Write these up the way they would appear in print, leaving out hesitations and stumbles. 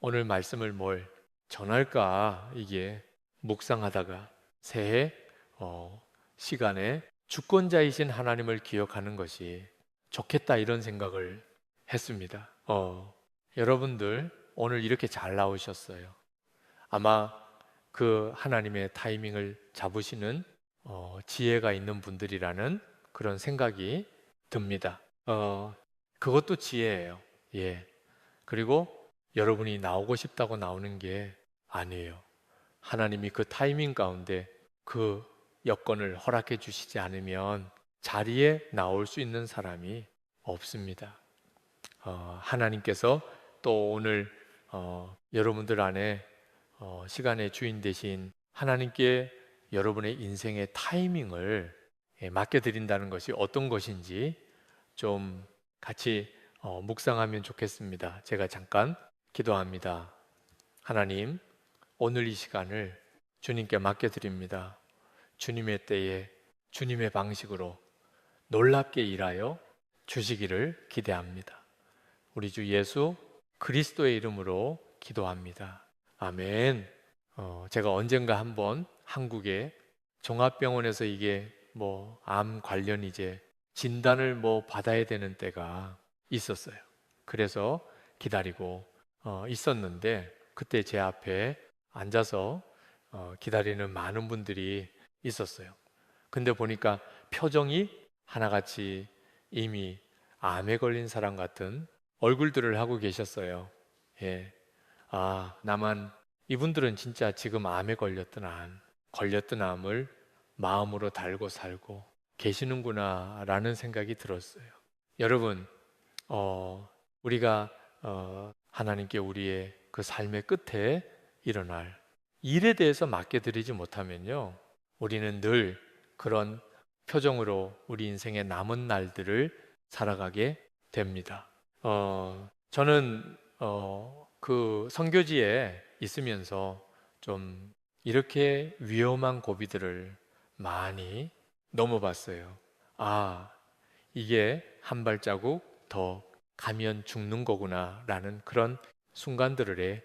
오늘 말씀을 뭘 전할까 이게 묵상하다가 새해 시간에 주권자이신 하나님을 기억하는 것이 좋겠다 이런 생각을 했습니다. 여러분들 오늘 이렇게 잘 나오셨어요. 아마 그 하나님의 타이밍을 잡으시는 지혜가 있는 분들이라는 그런 생각이 듭니다. 그것도 지혜예요. 예. 그리고 여러분이 나오고 싶다고 나오는 게 아니에요. 하나님이 그 타이밍 가운데 그 여건을 허락해 주시지 않으면 자리에 나올 수 있는 사람이 없습니다. 하나님께서 또 오늘 여러분들 안에 시간의 주인 되신 하나님께 여러분의 인생의 타이밍을 맡겨드린다는 것이 어떤 것인지 좀 같이 묵상하면 좋겠습니다. 제가 잠깐 기도합니다. 하나님, 오늘 이 시간을 주님께 맡겨드립니다. 주님의 때에 주님의 방식으로 놀랍게 일하여 주시기를 기대합니다. 우리 주 예수 그리스도의 이름으로 기도합니다. 아멘. 제가 언젠가 한번 한국의 종합병원에서 이게 뭐 암 관련 이제 진단을 뭐 받아야 되는 때가 있었어요. 그래서 기다리고 있었는데 그때 제 앞에 앉아서 기다리는 많은 분들이 있었어요. 근데 보니까 표정이 하나같이 이미 암에 걸린 사람 같은 얼굴들을 하고 계셨어요. 예. 아, 나만 이분들은 진짜 지금 암에 걸렸던 암을 마음으로 달고 살고 계시는구나라는 생각이 들었어요. 여러분, 우리가 하나님께 우리의 그 삶의 끝에 일어날 일에 대해서 맡겨드리지 못하면요, 우리는 늘 그런 표정으로 우리 인생의 남은 날들을 살아가게 됩니다. 저는 그 선교지에 있으면서 좀 이렇게 위험한 고비들을 많이 넘어봤어요. 아, 이게 한 발자국 더 가면 죽는 거구나라는 그런 순간들을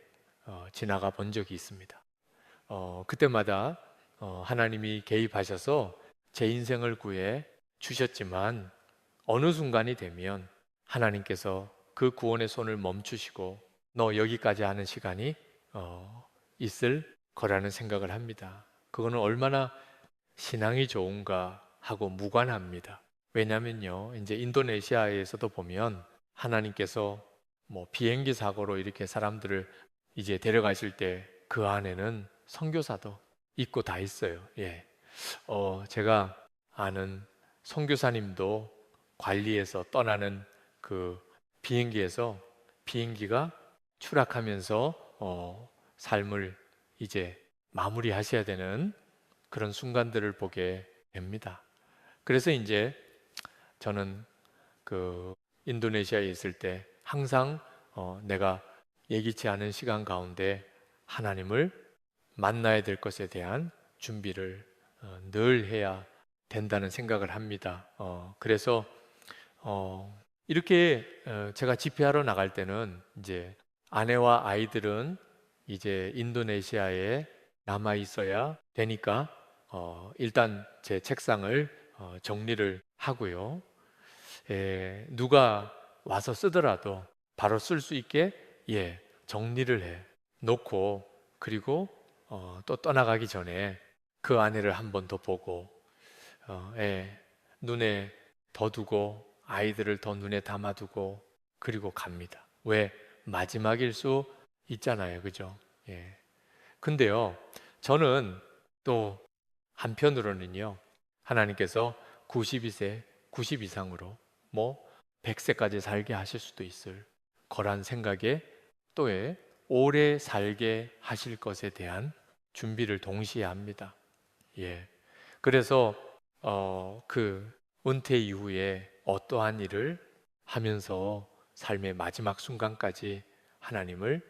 지나가 본 적이 있습니다. 그때마다 하나님이 개입하셔서 제 인생을 구해 주셨지만 어느 순간이 되면 하나님께서 그 구원의 손을 멈추시고 너 여기까지 하는 시간이 있을 거라는 생각을 합니다. 그거는 얼마나 신앙이 좋은가 하고 무관합니다. 왜냐면요, 이제 인도네시아에서도 보면 하나님께서 뭐 비행기 사고로 이렇게 사람들을 이제 데려가실 때 그 안에는 선교사도 있고 다 있어요. 예. 제가 아는 선교사님도 관리해서 떠나는 그 비행기에서 비행기가 추락하면서 삶을 이제 마무리하셔야 되는 그런 순간들을 보게 됩니다. 그래서 이제 저는 그 인도네시아에 있을 때 항상 내가 예기치 않은 시간 가운데 하나님을 만나야 될 것에 대한 준비를 늘 해야 된다는 생각을 합니다. 그래서 이렇게 제가 집회하러 나갈 때는 이제 아내와 아이들은 이제 인도네시아에 남아 있어야 되니까 일단 제 책상을 정리를 하고요. 누가 와서 쓰더라도 바로 쓸 수 있게 정리를 해 놓고 그리고 또 떠나가기 전에 그 아내를 한 번 더 보고 눈에 더 두고 아이들을 더 눈에 담아두고 그리고 갑니다. 왜? 마지막일 수 있잖아요. 그죠? 예. 근데요, 저는 또 한편으로는요, 하나님께서 92세, 90 이상으로 뭐 100세까지 살게 하실 수도 있을 거란 생각에 또에 오래 살게 하실 것에 대한 준비를 동시에 합니다. 예. 그래서 그 은퇴 이후에 어떠한 일을 하면서 삶의 마지막 순간까지 하나님을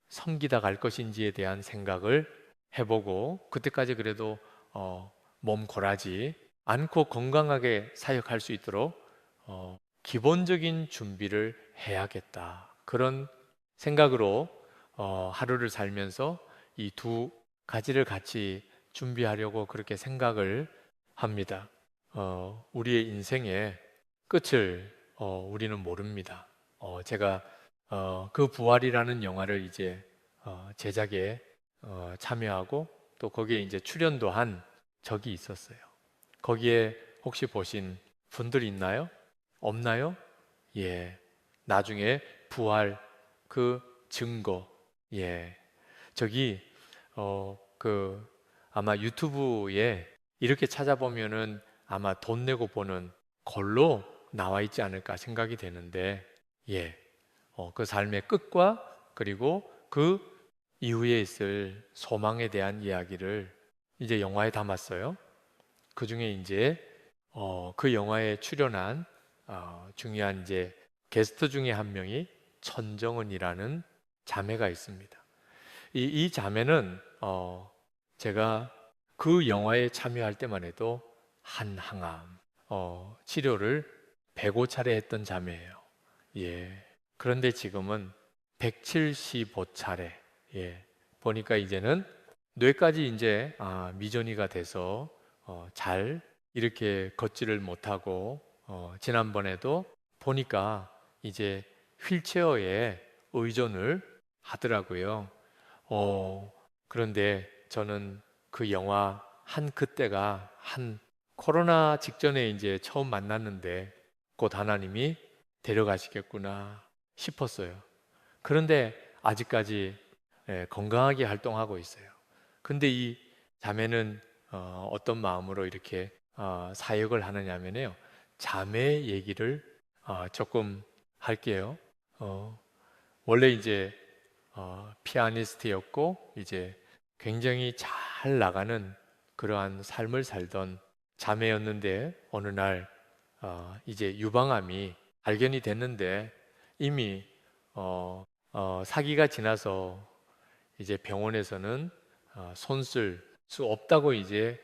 섬기다 갈 것인지에 대한 생각을 해보고 그때까지 그래도 몸 골하지 않고 건강하게 사역할 수 있도록 기본적인 준비를 해야겠다. 그런 생각으로 하루를 살면서 이 두 가지를 같이 준비하려고 그렇게 생각을 합니다. 우리의 인생의 끝을 우리는 모릅니다. 제가 그 부활이라는 영화를 이제 제작에 참여하고 또 거기에 이제 출연도 한 적이 있었어요. 거기에 혹시 보신 분들 있나요? 없나요? 예. 나중에 부활 그 증거. 예. 저기 그 아마 유튜브에 이렇게 찾아보면은 아마 돈 내고 보는 걸로 나와 있지 않을까 생각이 되는데 예. 그 삶의 끝과 그리고 그 이후에 있을 소망에 대한 이야기를 이제 영화에 담았어요. 그 중에 이제 그 영화에 출연한 중요한 이제 게스트 중에 한 명이 천정은이라는 자매가 있습니다. 이 자매는 제가 그 영화에 참여할 때만 해도 한항암 치료를 105차례 했던 자매예요. 예. 그런데 지금은 175차례. 예. 보니까 이제는 뇌까지 이제 미전이가 돼서 잘 이렇게 걷지를 못하고 지난번에도 보니까 이제 휠체어에 의존을 하더라고요. 그런데 저는 그 영화 한 그때가 한 코로나 직전에 이제 처음 만났는데 곧 하나님이 데려가시겠구나 싶었어요. 그런데 아직까지 건강하게 활동하고 있어요. 근데 이 자매는 어떤 마음으로 이렇게 사역을 하느냐면요. 자매 얘기를 조금 할게요. 어, 원래 이제 피아니스트였고 이제 굉장히 잘 나가는 그러한 삶을 살던 자매였는데 어느 날 이제 유방암이 발견이 됐는데 이미 사기가 지나서 이제 병원에서는 손 쓸 수 없다고 이제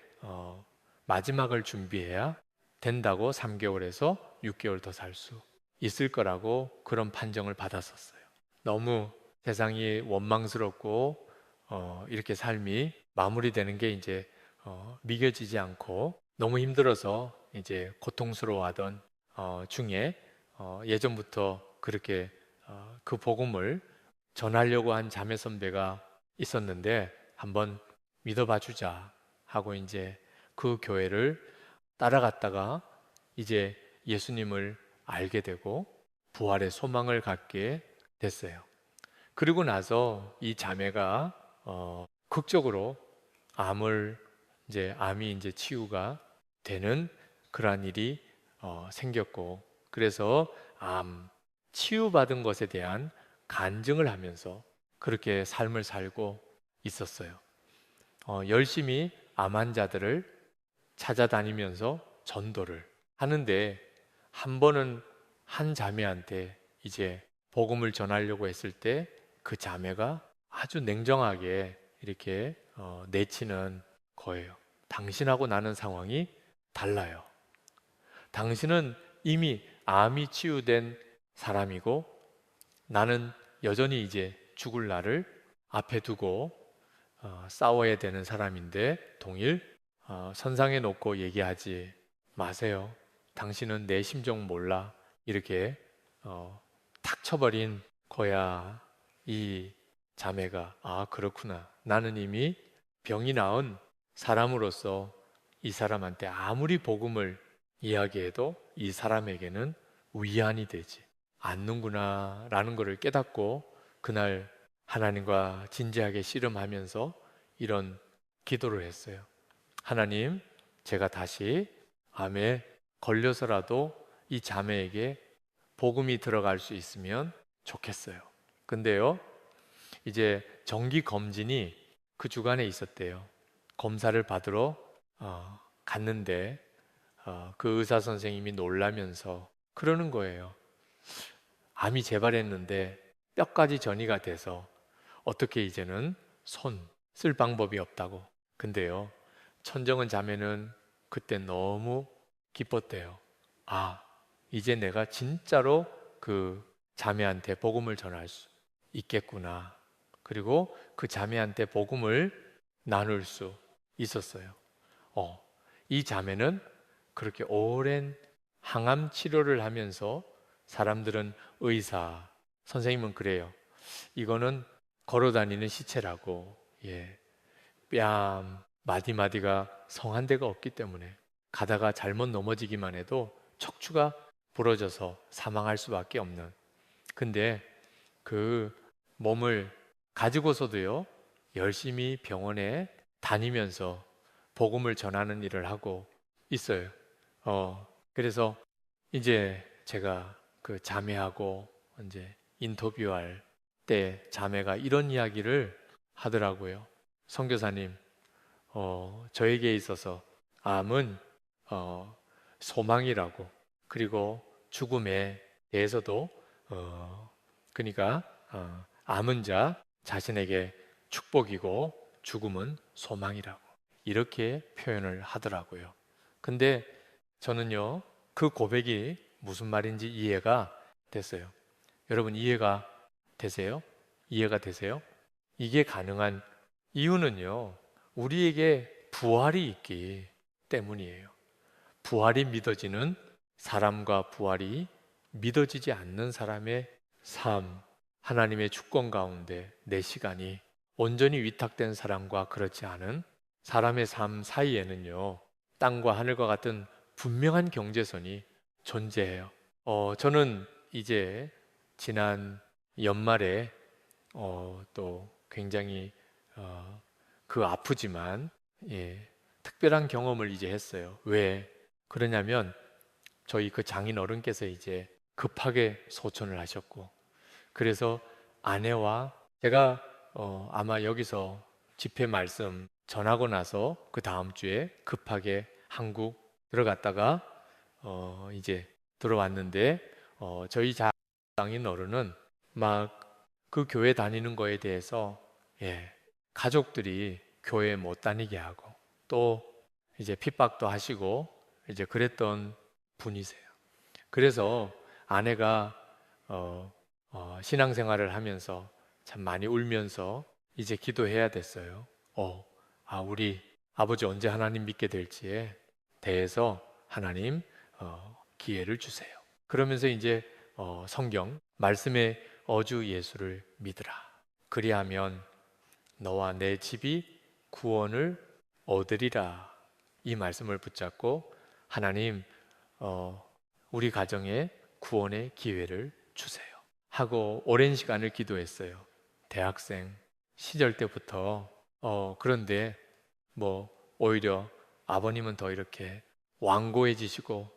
마지막을 준비해야 된다고 3개월에서 6개월 더 살 수 있을 거라고 그런 판정을 받았었어요. 너무 세상이 원망스럽고 이렇게 삶이 마무리되는 게 이제 믿겨지지 않고 너무 힘들어서 이제 고통스러워하던 중에 예전부터 그렇게 그 복음을 전하려고 한 자매 선배가 있었는데 한번 믿어봐 주자 하고 이제 그 교회를 따라갔다가 이제 예수님을 알게 되고 부활의 소망을 갖게 됐어요. 그리고 나서 이 자매가 극적으로 암이 이제 치유가 되는 그러한 일이 생겼고 그래서 암 치유받은 것에 대한 간증을 하면서 그렇게 삶을 살고 있었어요. 열심히 암 환자들을 찾아다니면서 전도를 하는데 한 번은 한 자매한테 이제 복음을 전하려고 했을 때 그 자매가 아주 냉정하게 이렇게 내치는 거예요. 당신하고 나는 상황이 달라요. 당신은 이미 암이 치유된 사람이고 나는 여전히 이제 죽을 날을 앞에 두고 싸워야 되는 사람인데 동일 선상에 놓고 얘기하지 마세요. 당신은 내 심정 몰라. 이렇게 탁 쳐버린 거야. 이 자매가 그렇구나. 나는 이미 병이 나은 사람으로서 이 사람한테 아무리 복음을 이야기해도 이 사람에게는 위안이 되지 않는구나 라는 것을 깨닫고 그날 하나님과 진지하게 씨름하면서 이런 기도를 했어요. 하나님, 제가 다시 암에 걸려서라도 이 자매에게 복음이 들어갈 수 있으면 좋겠어요. 근데요, 이제 정기 검진이 그 주간에 있었대요. 검사를 받으러 갔는데 그 의사 선생님이 놀라면서 그러는 거예요. 암이 재발했는데 뼈까지 전이가 돼서 어떻게 이제는 손 쓸 방법이 없다고. 근데요, 천정은 자매는 그때 너무 기뻤대요. 이제 내가 진짜로 그 자매한테 복음을 전할 수 있겠구나. 그리고 그 자매한테 복음을 나눌 수 있었어요. 어, 이 자매는 그렇게 오랜 항암 치료를 하면서 사람들은 의사, 선생님은 그래요. 이거는 걸어 다니는 시체라고. 예. 뺨, 마디마디가 성한 데가 없기 때문에 가다가 잘못 넘어지기만 해도 척추가 부러져서 사망할 수밖에 없는. 근데 그 몸을 가지고서도요, 열심히 병원에 다니면서 복음을 전하는 일을 하고 있어요. 그래서 이제 제가 그 자매하고 이제 인터뷰할 때 자매가 이런 이야기를 하더라고요. 선교사님, 저에게 있어서 암은 어, 소망이라고, 그리고 죽음에 대해서도 그러니까 암은 자 자신에게 축복이고 죽음은 소망이라고 이렇게 표현을 하더라고요. 근데 저는요, 그 고백이 무슨 말인지 이해가 됐어요. 여러분 이해가 되세요? 이해가 되세요? 이게 가능한 이유는요, 우리에게 부활이 있기 때문이에요. 부활이 믿어지는 사람과 부활이 믿어지지 않는 사람의 삶, 하나님의 주권 가운데 내 시간이 온전히 위탁된 사람과 그렇지 않은 사람의 삶 사이에는요, 땅과 하늘과 같은 분명한 경계선이 존재해요. 저는 이제 지난 연말에 또 굉장히 그 아프지만 예, 특별한 경험을 이제 했어요. 왜 그러냐면 저희 그 장인 어른께서 이제 급하게 소천을 하셨고, 그래서 아내와 제가 아마 여기서 집회 말씀 전하고 나서 그 다음 주에 급하게 한국 들어갔다가 이제 들어왔는데 저희 장인 어른은 막 그 교회 다니는 거에 대해서 예, 가족들이 교회 못 다니게 하고 또 이제 핍박도 하시고 이제 그랬던 분이세요. 그래서 아내가 신앙생활을 하면서 참 많이 울면서 이제 기도해야 됐어요. 우리 아버지 언제 하나님 믿게 될지에 대해서 하나님 기회를 주세요. 그러면서 이제 성경 말씀의 어주 예수를 믿으라. 그리하면 너와 내 집이 구원을 얻으리라. 이 말씀을 붙잡고 하나님 우리 가정에 구원의 기회를 주세요 하고 오랜 시간을 기도했어요. 대학생 시절 때부터 그런데 뭐 오히려 아버님은 더 이렇게 완고해지시고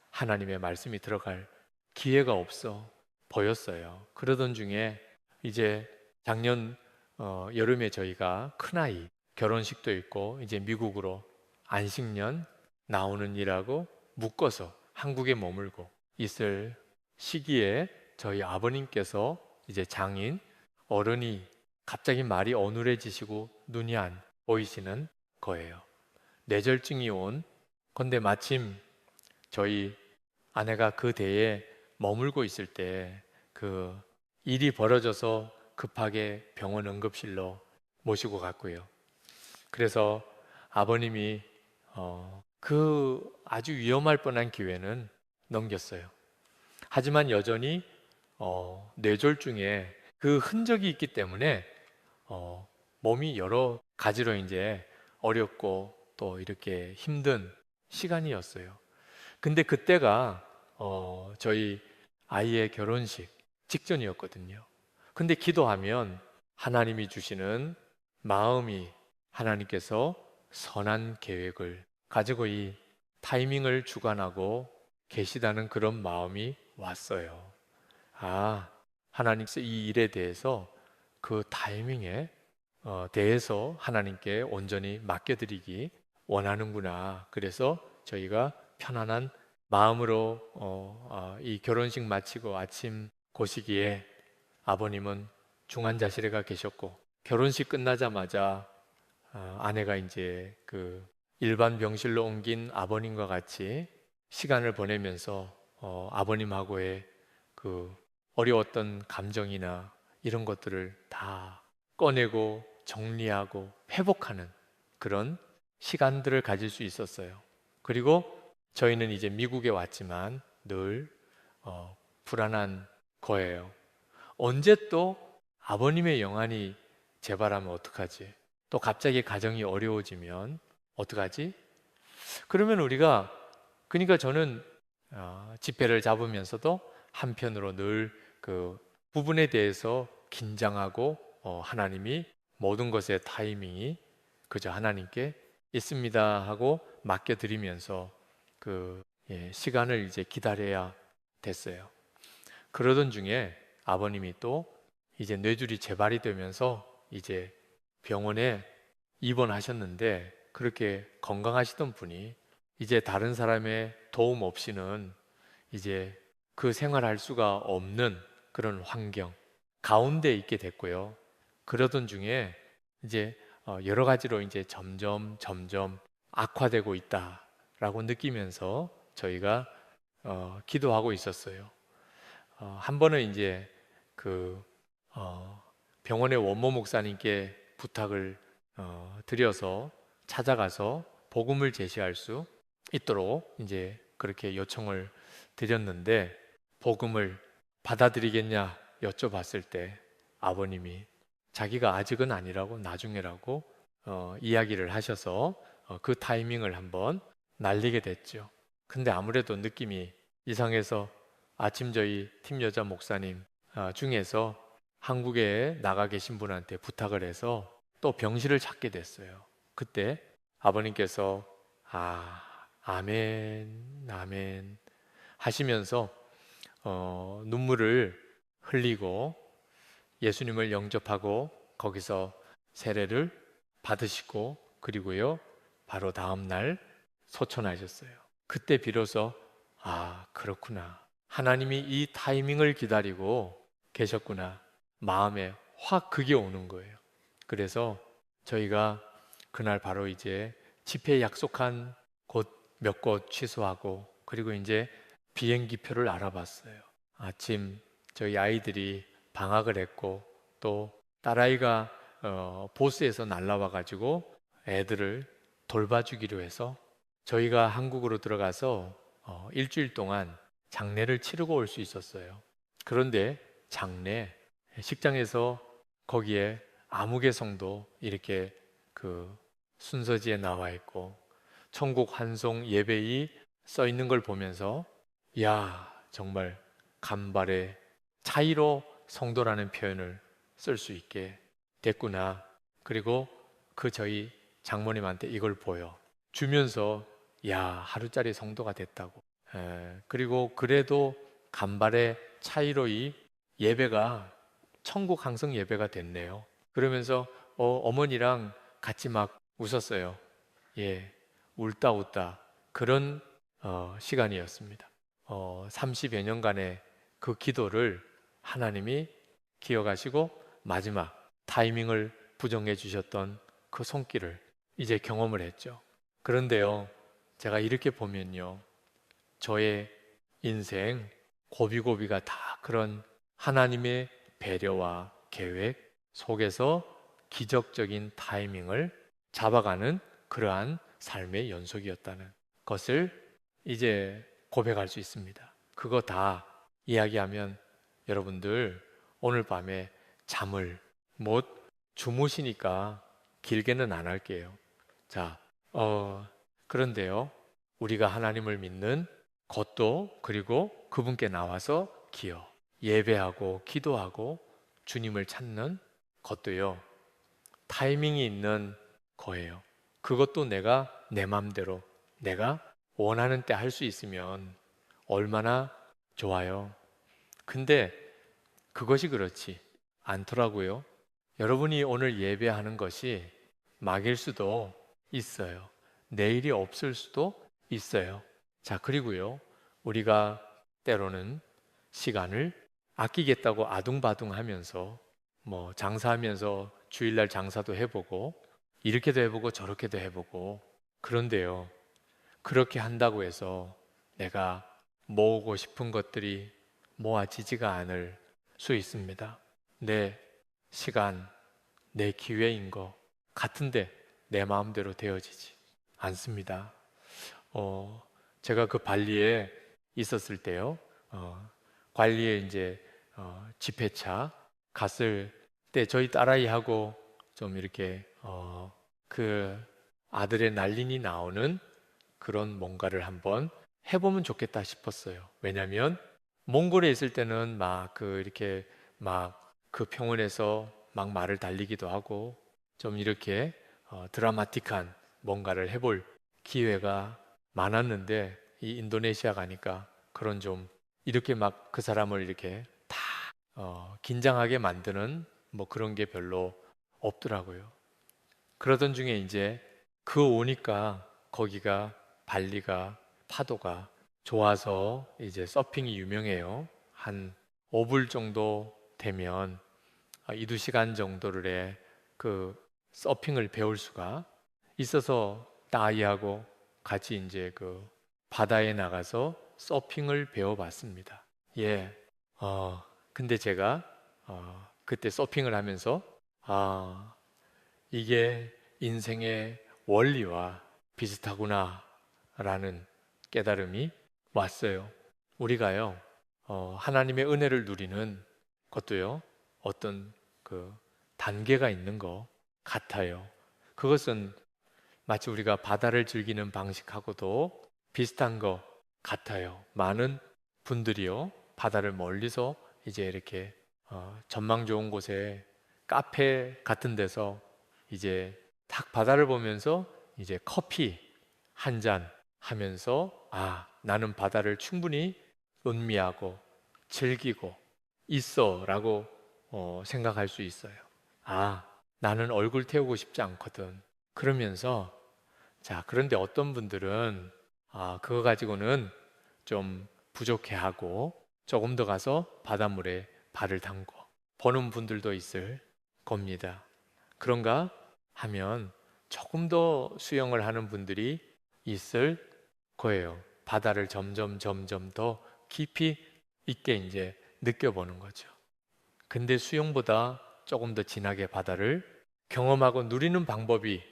하나님의 말씀이 들어갈 기회가 없어 보였어요. 그러던 중에 이제 작년 여름에 저희가 큰아이 결혼식도 있고 이제 미국으로 안식년 나오는 일하고 묶어서 한국에 머물고 있을 시기에 저희 아버님께서 이제 장인 어른이 갑자기 말이 어눌해지시고 눈이 안 보이시는 거예요. 뇌졸중이 온 건데 마침 저희 아내가 그 대에 머물고 있을 때 그 일이 벌어져서 급하게 병원 응급실로 모시고 갔고요. 그래서 아버님이 그 아주 위험할 뻔한 기회는 넘겼어요. 하지만 여전히 뇌졸중에 그 흔적이 있기 때문에 몸이 여러 가지로 이제 어렵고 또 이렇게 힘든 시간이었어요. 근데 그때가 저희 아이의 결혼식 직전이었거든요. 근데 기도하면 하나님이 주시는 마음이 하나님께서 선한 계획을 가지고 이 타이밍을 주관하고 계시다는 그런 마음이 왔어요. 하나님께서 이 일에 대해서 그 타이밍에 대해서 하나님께 온전히 맡겨드리기 원하는구나. 그래서 저희가 편안한 마음으로 이 결혼식 마치고 아침 고시기에 아버님은 중환자실에 가 계셨고 결혼식 끝나자마자 아내가 이제 그 일반 병실로 옮긴 아버님과 같이 시간을 보내면서 아버님하고의 그 어려웠던 감정이나 이런 것들을 다 꺼내고 정리하고 회복하는 그런 시간들을 가질 수 있었어요. 그리고 저희는 이제 미국에 왔지만 늘 불안한 거예요. 언제 또 아버님의 영안이 재발하면 어떡하지? 또 갑자기 가정이 어려워지면 어떡하지? 그러면 우리가, 그러니까 저는 집회를 잡으면서도 한편으로 늘 그 부분에 대해서 긴장하고 하나님이 모든 것의 타이밍이 그저 하나님께 있습니다 하고 맡겨드리면서 시간을 이제 기다려야 됐어요. 그러던 중에 아버님이 또 이제 뇌줄이 재발이 되면서 이제 병원에 입원하셨는데, 그렇게 건강하시던 분이 이제 다른 사람의 도움 없이는 이제 그 생활할 수가 없는 그런 환경 가운데 있게 됐고요. 그러던 중에 이제 여러 가지로 이제 점점 악화되고 있다라고 느끼면서 저희가 기도하고 있었어요. 한 번은 이제 그 병원의 원모 목사님께 부탁을 드려서 찾아가서 복음을 제시할 수 있도록 이제 그렇게 요청을 드렸는데, 복음을 받아들이겠냐 여쭤봤을 때 아버님이 자기가 아직은 아니라고 나중에라고 이야기를 하셔서 그 타이밍을 한번 날리게 됐죠. 근데 아무래도 느낌이 이상해서 아침 저희 팀 여자 목사님 중에서 한국에 나가 계신 분한테 부탁을 해서 또 병실을 찾게 됐어요. 그때 아버님께서 아멘, 아멘 하시면서 눈물을 흘리고 예수님을 영접하고 거기서 세례를 받으시고, 그리고요 바로 다음 날 소천하셨어요. 그때 비로소 그렇구나, 하나님이 이 타이밍을 기다리고 계셨구나, 마음에 확 그게 오는 거예요. 그래서 저희가 그날 바로 이제 집회 약속한 곳 몇 곳 취소하고, 그리고 이제 비행기표를 알아봤어요. 아침 저희 아이들이 방학을 했고 또 딸아이가 보스에서 날라와 가지고 애들을 돌봐주기로 해서 저희가 한국으로 들어가서 일주일 동안 장례를 치르고 올 수 있었어요. 그런데 장례 식장에서 거기에 아무개 성도 이렇게 그 순서지에 나와 있고 천국 환송 예배이 써 있는 걸 보면서, 야, 정말 간발의 차이로 성도라는 표현을 쓸 수 있게 됐구나. 그리고 저희 장모님한테 이걸 보여주면서, 야, 하루짜리 성도가 됐다고. 그리고 그래도 간발의 차이로 이 예배가 천국 항성 예배가 됐네요. 그러면서 어머니랑 같이 막 웃었어요. 예, 울다 웃다 그런 시간이었습니다. 30여 년간의 그 기도를 하나님이 기억하시고 마지막 타이밍을 부정해 주셨던 그 손길을 이제 경험을 했죠. 그런데요, 제가 이렇게 보면요, 저의 인생 고비고비가 다 그런 하나님의 배려와 계획 속에서 기적적인 타이밍을 잡아가는 그러한 삶의 연속이었다는 것을 이제 고백할 수 있습니다. 그거 다 이야기하면 여러분들 오늘 밤에 잠을 못 주무시니까 길게는 안 할게요. 자, 그런데요, 우리가 하나님을 믿는 것도, 그리고 그분께 나와서 예배하고 기도하고 주님을 찾는 것도요, 타이밍이 있는 거예요. 그것도 내가 내 맘대로 내가 원하는 때 할 수 있으면 얼마나 좋아요. 근데 그것이 그렇지 않더라고요. 여러분이 오늘 예배하는 것이 막일 수도 있어요. 내일이 없을 수도 있어요. 자, 그리고요, 우리가 때로는 시간을 아끼겠다고 아둥바둥 하면서 장사하면서 주일날 장사도 해보고 이렇게도 해보고 저렇게도 해보고, 그런데요, 그렇게 한다고 해서 내가 모으고 싶은 것들이 모아지지가 않을 수 있습니다. 내 시간, 내 기회인 거 같은데 내 마음대로 되어지지 않습니다. 제가 그 발리에 있었을 때요. 관리에 이제 집회차 갔을 때 저희 딸아이하고 좀 이렇게 그 아들의 난린이 나오는 그런 뭔가를 한번 해보면 좋겠다 싶었어요. 왜냐하면 몽골에 있을 때는 막 그 이렇게 막 그 평원에서 막 말을 달리기도 하고 좀 이렇게 드라마틱한 뭔가를 해볼 기회가 많았는데 이 인도네시아 가니까 그런 좀 이렇게 막 그 사람을 이렇게 다 긴장하게 만드는 뭐 그런 게 별로 없더라고요. 그러던 중에 이제 그 오니까 거기가 발리가 파도가 좋아서 이제 서핑이 유명해요. 한 5불 정도 되면 2, 2시간 정도를 해 그 서핑을 배울 수가 있어서 딸아이하고 같이 이제 그 바다에 나가서 서핑을 배워봤습니다. 예. 근데 제가 그때 서핑을 하면서 아, 이게 인생의 원리와 비슷하구나라는 깨달음이 왔어요. 우리가요, 하나님의 은혜를 누리는 것도요, 어떤 그 단계가 있는 것 같아요. 그것은 마치 우리가 바다를 즐기는 방식하고도 비슷한 것 같아요. 많은 분들이요, 바다를 멀리서 이제 이렇게 전망 좋은 곳에 카페 같은 데서 이제 탁 바다를 보면서 이제 커피 한 잔 하면서 나는 바다를 충분히 음미하고 즐기고 있어라고 생각할 수 있어요. 나는 얼굴 태우고 싶지 않거든. 그러면서 자, 그런데 어떤 분들은 그거 가지고는 좀 부족해하고 조금 더 가서 바닷물에 발을 담고 보는 분들도 있을 겁니다. 그런가 하면 조금 더 수영을 하는 분들이 있을 거예요. 바다를 점점 더 깊이 있게 이제 느껴보는 거죠. 근데 수영보다 조금 더 진하게 바다를 경험하고 누리는 방법이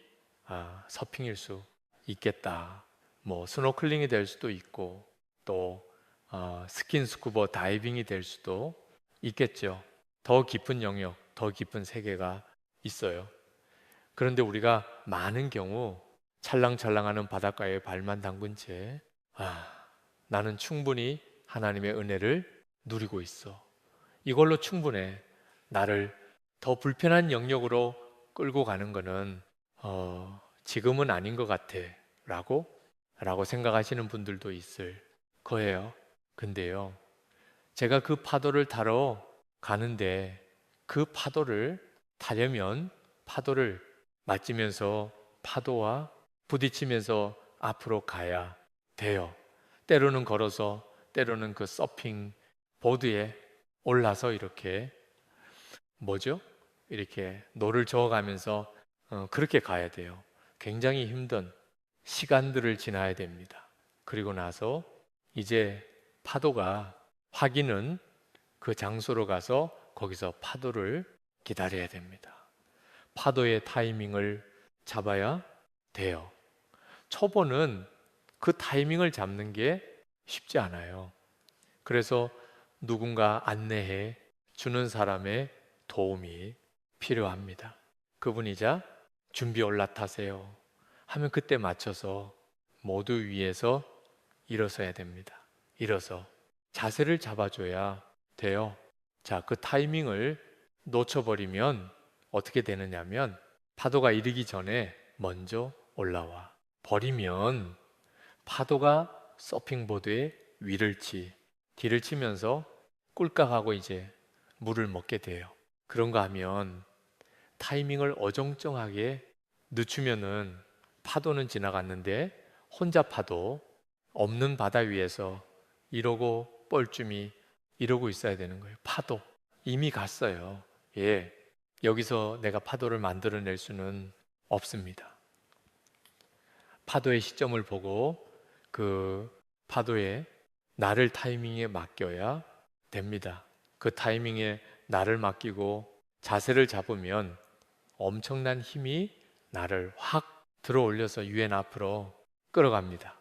서핑일 수 있겠다. 뭐 스노클링이 될 수도 있고 또 스킨스쿠버 다이빙이 될 수도 있겠죠. 더 깊은 영역, 더 깊은 세계가 있어요. 그런데 우리가 많은 경우 찰랑찰랑하는 바닷가에 발만 담근 채 나는 충분히 하나님의 은혜를 누리고 있어. 이걸로 충분해. 나를 더 불편한 영역으로 끌고 가는 거는 지금은 아닌 것 같아. 라고 생각하시는 분들도 있을 거예요. 근데요, 제가 그 파도를 타러 가는데 그 파도를 타려면 파도를 맞으면서 파도와 부딪히면서 앞으로 가야 돼요. 때로는 걸어서, 때로는 그 서핑 보드에 올라서 이렇게 뭐죠? 이렇게 노를 저어가면서 그렇게 가야 돼요. 굉장히 힘든 시간들을 지나야 됩니다. 그리고 나서 이제 파도가 확인은 그 장소로 가서 거기서 파도를 기다려야 됩니다. 파도의 타이밍을 잡아야 돼요. 초보는 그 타이밍을 잡는 게 쉽지 않아요. 그래서 누군가 안내해 주는 사람의 도움이 필요합니다. 그분이자 준비 올라타세요 하면 그때 맞춰서 모두 위에서 일어서야 됩니다. 일어서 자세를 잡아줘야 돼요. 자, 그 타이밍을 놓쳐버리면 어떻게 되느냐면 파도가 이르기 전에 먼저 올라와 버리면 파도가 서핑보드에 위를 뒤를 치면서 꿀깍하고 이제 물을 먹게 돼요. 그런가 하면 타이밍을 어정쩡하게 늦추면은 파도는 지나갔는데 혼자 파도 없는 바다 위에서 이러고 뻘쭘히 이러고 있어야 되는 거예요. 파도 이미 갔어요. 예, 여기서 내가 파도를 만들어낼 수는 없습니다. 파도의 시점을 보고 그 파도에 나를 타이밍에 맡겨야 됩니다. 그 타이밍에 나를 맡기고 자세를 잡으면 엄청난 힘이 나를 확 들어올려서 유엔 앞으로 끌어갑니다.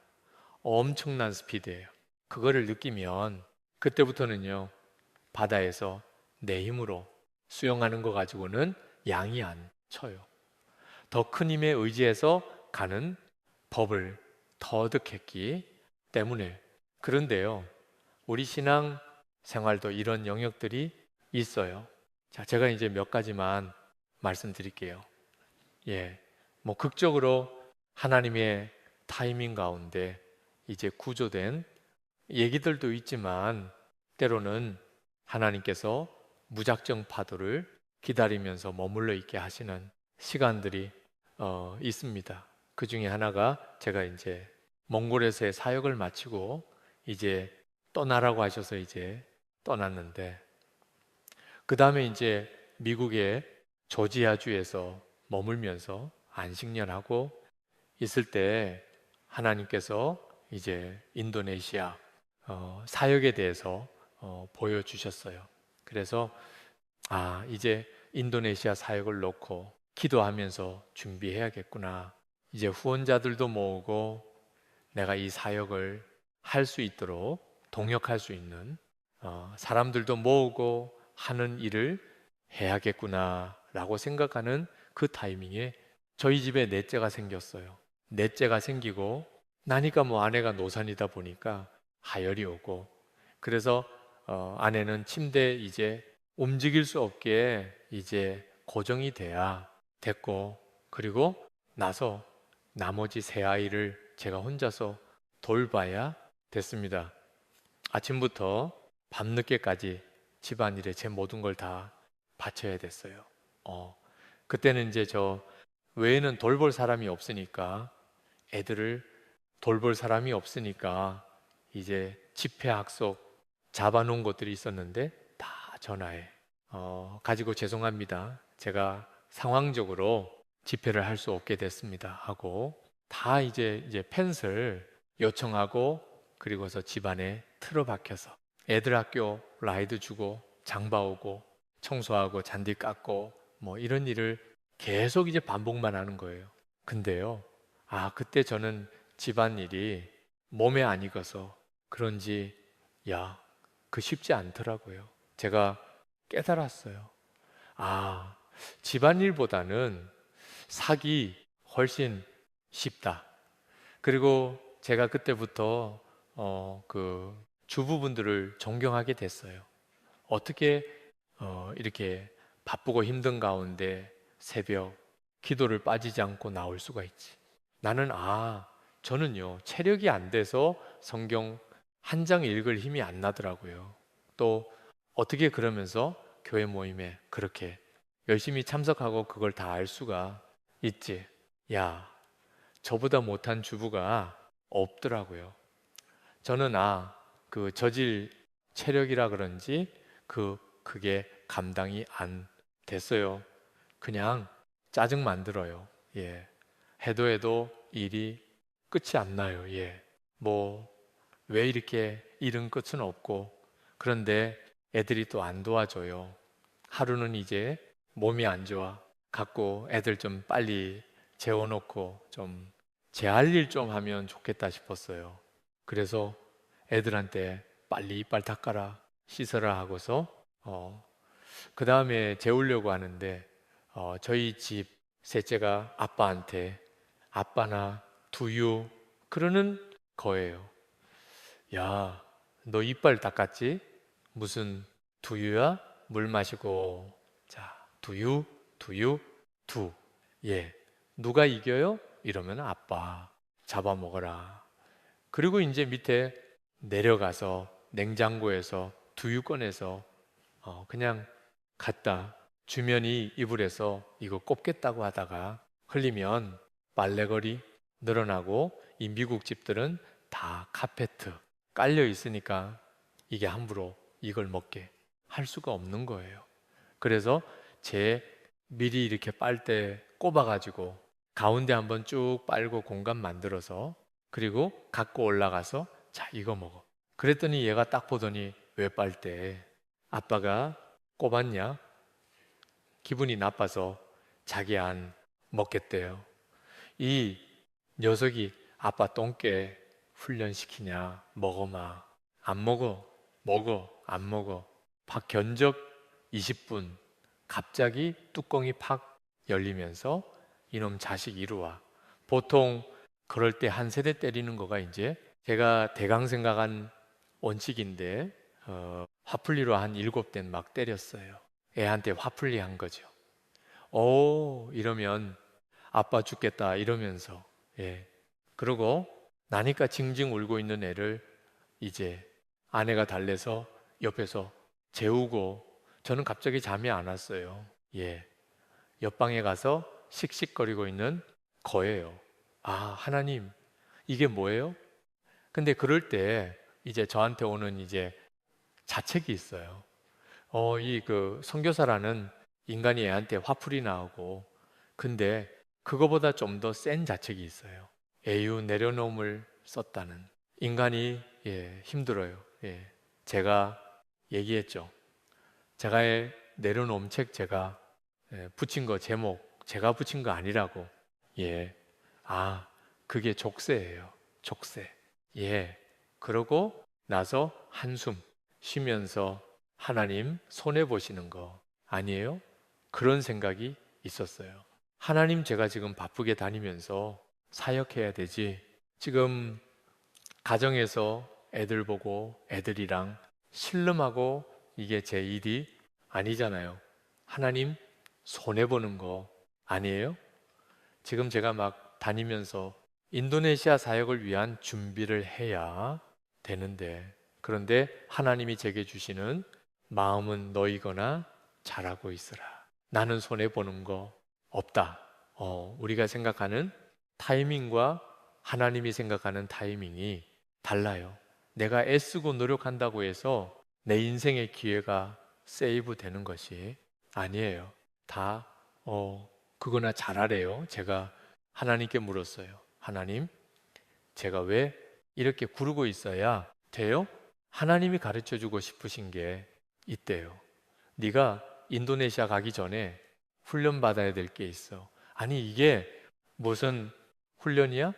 엄청난 스피드예요. 그거를 느끼면 그때부터는요, 바다에서 내 힘으로 수영하는 거 가지고는 양이 안 쳐요. 더 큰 힘에 의지해서 가는 법을 터득했기 때문에. 그런데요, 우리 신앙 생활도 이런 영역들이 있어요. 자, 제가 이제 몇 가지만 말씀드릴게요. 예, 뭐 극적으로 하나님의 타이밍 가운데 이제 구조된 얘기들도 있지만, 때로는 하나님께서 무작정 파도를 기다리면서 머물러 있게 하시는 시간들이 있습니다. 그 중에 하나가, 제가 이제 몽골에서의 사역을 마치고 이제 떠나라고 하셔서 이제 떠났는데, 그 다음에 이제 미국의 조지아주에서 머물면서 안식년하고 있을 때 하나님께서 이제 인도네시아 사역에 대해서 보여주셨어요. 그래서 이제 인도네시아 사역을 놓고 기도하면서 준비해야겠구나. 이제 후원자들도 모으고 내가 이 사역을 할 수 있도록 동역할 수 있는 사람들도 모으고 하는 일을 해야겠구나 라고 생각하는 그 타이밍에 저희 집에 넷째가 생겼어요. 넷째가 생기고 나니까 뭐 아내가 노산이다 보니까 하열이 오고, 그래서 아내는 침대에 이제 움직일 수 없게 이제 고정이 돼야 됐고, 그리고 나서 나머지 세 아이를 제가 혼자서 돌봐야 됐습니다. 아침부터 밤늦게까지 집안일에 제 모든 걸 다 바쳐야 됐어요. 그때는 이제 저 외에는 돌볼 사람이 없으니까, 애들을 돌볼 사람이 없으니까 이제 집회 학속 잡아놓은 것들이 있었는데 다 전화해. 가지고 죄송합니다. 제가 상황적으로 집회를 할 수 없게 됐습니다. 하고 다 이제 펜슬 요청하고, 그리고서 집안에 틀어박혀서 애들 학교 라이드 주고 장 봐오고 청소하고 잔디 깎고 뭐 이런 일을 계속 이제 반복만 하는 거예요. 근데요, 그때 저는 집안일이 몸에 안 익어서 그런지, 그 쉽지 않더라고요. 제가 깨달았어요. 집안일보다는 사기 훨씬 쉽다. 그리고 제가 그때부터 그 주부분들을 존경하게 됐어요. 어떻게 이렇게 바쁘고 힘든 가운데 새벽 기도를 빠지지 않고 나올 수가 있지. 나는 저는요, 체력이 안 돼서 성경 한 장 읽을 힘이 안 나더라고요. 또 어떻게 그러면서 교회 모임에 그렇게 열심히 참석하고 그걸 다 알 수가 있지. 야, 저보다 못한 주부가 없더라고요. 저는 그 저질 체력이라 그런지 그게 감당이 안 됐어요. 그냥 짜증 만들어요. 예. 해도 일이 끝이 안 나요. 예. 뭐 왜 이렇게 일은 끝은 없고, 그런데 애들이 또 안 도와줘요. 하루는 이제 몸이 안 좋아 갖고 애들 좀 빨리 재워놓고 좀 제 할 일 좀 하면 좋겠다 싶었어요. 그래서 애들한테 빨리 이빨 닦아라, 씻어라 하고서 그 다음에 재우려고 하는데, 저희 집 셋째가 아빠한테 아빠나 두유 그러는 거예요. 야, 너 이빨 닦았지? 무슨 두유야? 물 마시고. 자, 두유, 두유, 두. 예. 누가 이겨요? 이러면 아빠 잡아먹어라. 그리고 이제 밑에 내려가서 냉장고에서 두유 꺼내서 그냥 갖다 주면이 이불에서 이거 꼽겠다고 하다가 흘리면 빨래거리 늘어나고, 이 미국 집들은 다 카페트 깔려 있으니까 이게 함부로 이걸 먹게 할 수가 없는 거예요. 그래서 제 미리 이렇게 빨대 꼽아가지고 가운데 한번 쭉 빨고 공간 만들어서, 그리고 갖고 올라가서 자 이거 먹어. 그랬더니 얘가 딱 보더니 왜 빨대? 아빠가 꼽았냐? 기분이 나빠서 자기 안 먹겠대요. 이 녀석이 아빠 똥개 훈련시키냐? 먹어마. 안 먹어. 먹어. 안 먹어. 견적 20분. 갑자기 뚜껑이 팍 열리면서 이놈 자식 이리 와. 보통 그럴 때 한 세대 때리는 거가 이제 제가 대강 생각한 원칙인데 화풀이로 한 7대 막 때렸어요. 애한테 화풀이 한 거죠. 오 이러면 아빠 죽겠다 이러면서 예. 그러고 나니까 징징 울고 있는 애를 이제 아내가 달래서 옆에서 재우고 저는 갑자기 잠이 안 왔어요. 예. 옆방에 가서 씩씩거리고 있는 거예요. 아, 하나님, 이게 뭐예요? 근데 그럴 때 이제 저한테 오는 이제 자책이 있어요. 이 그 선교사라는 인간이 애한테 화풀이 나오고 근데 그거보다 좀 더 센 자책이 있어요. 애유 내려놓음을 썼다는 인간이 예, 힘들어요. 예. 제가 얘기했죠. 제가 내려놓은 책 제가 붙인 거 제목 제가 붙인 거 아니라고. 예. 아, 그게 족쇄예요. 족쇄. 예. 그러고 나서 한숨 쉬면서 하나님 손해 보시는 거 아니에요? 그런 생각이 있었어요. 하나님 제가 지금 바쁘게 다니면서 사역해야 되지. 지금 가정에서 애들 보고 애들이랑 씨름하고 이게 제 일이 아니잖아요. 하나님 손해보는 거 아니에요? 지금 제가 막 다니면서 인도네시아 사역을 위한 준비를 해야 되는데 그런데 하나님이 제게 주시는 마음은 너희거나 잘하고 있으라. 나는 손해보는 거 없다. 우리가 생각하는 타이밍과 하나님이 생각하는 타이밍이 달라요. 내가 애쓰고 노력한다고 해서 내 인생의 기회가 세이브 되는 것이 아니에요. 다, 그거나 잘하래요. 제가 하나님께 물었어요. 하나님, 제가 왜 이렇게 구르고 있어야 돼요? 하나님이 가르쳐 주고 싶으신 게 있대요. 네가 인도네시아 가기 전에 훈련 받아야 될 게 있어. 아니, 이게 무슨 훈련이야?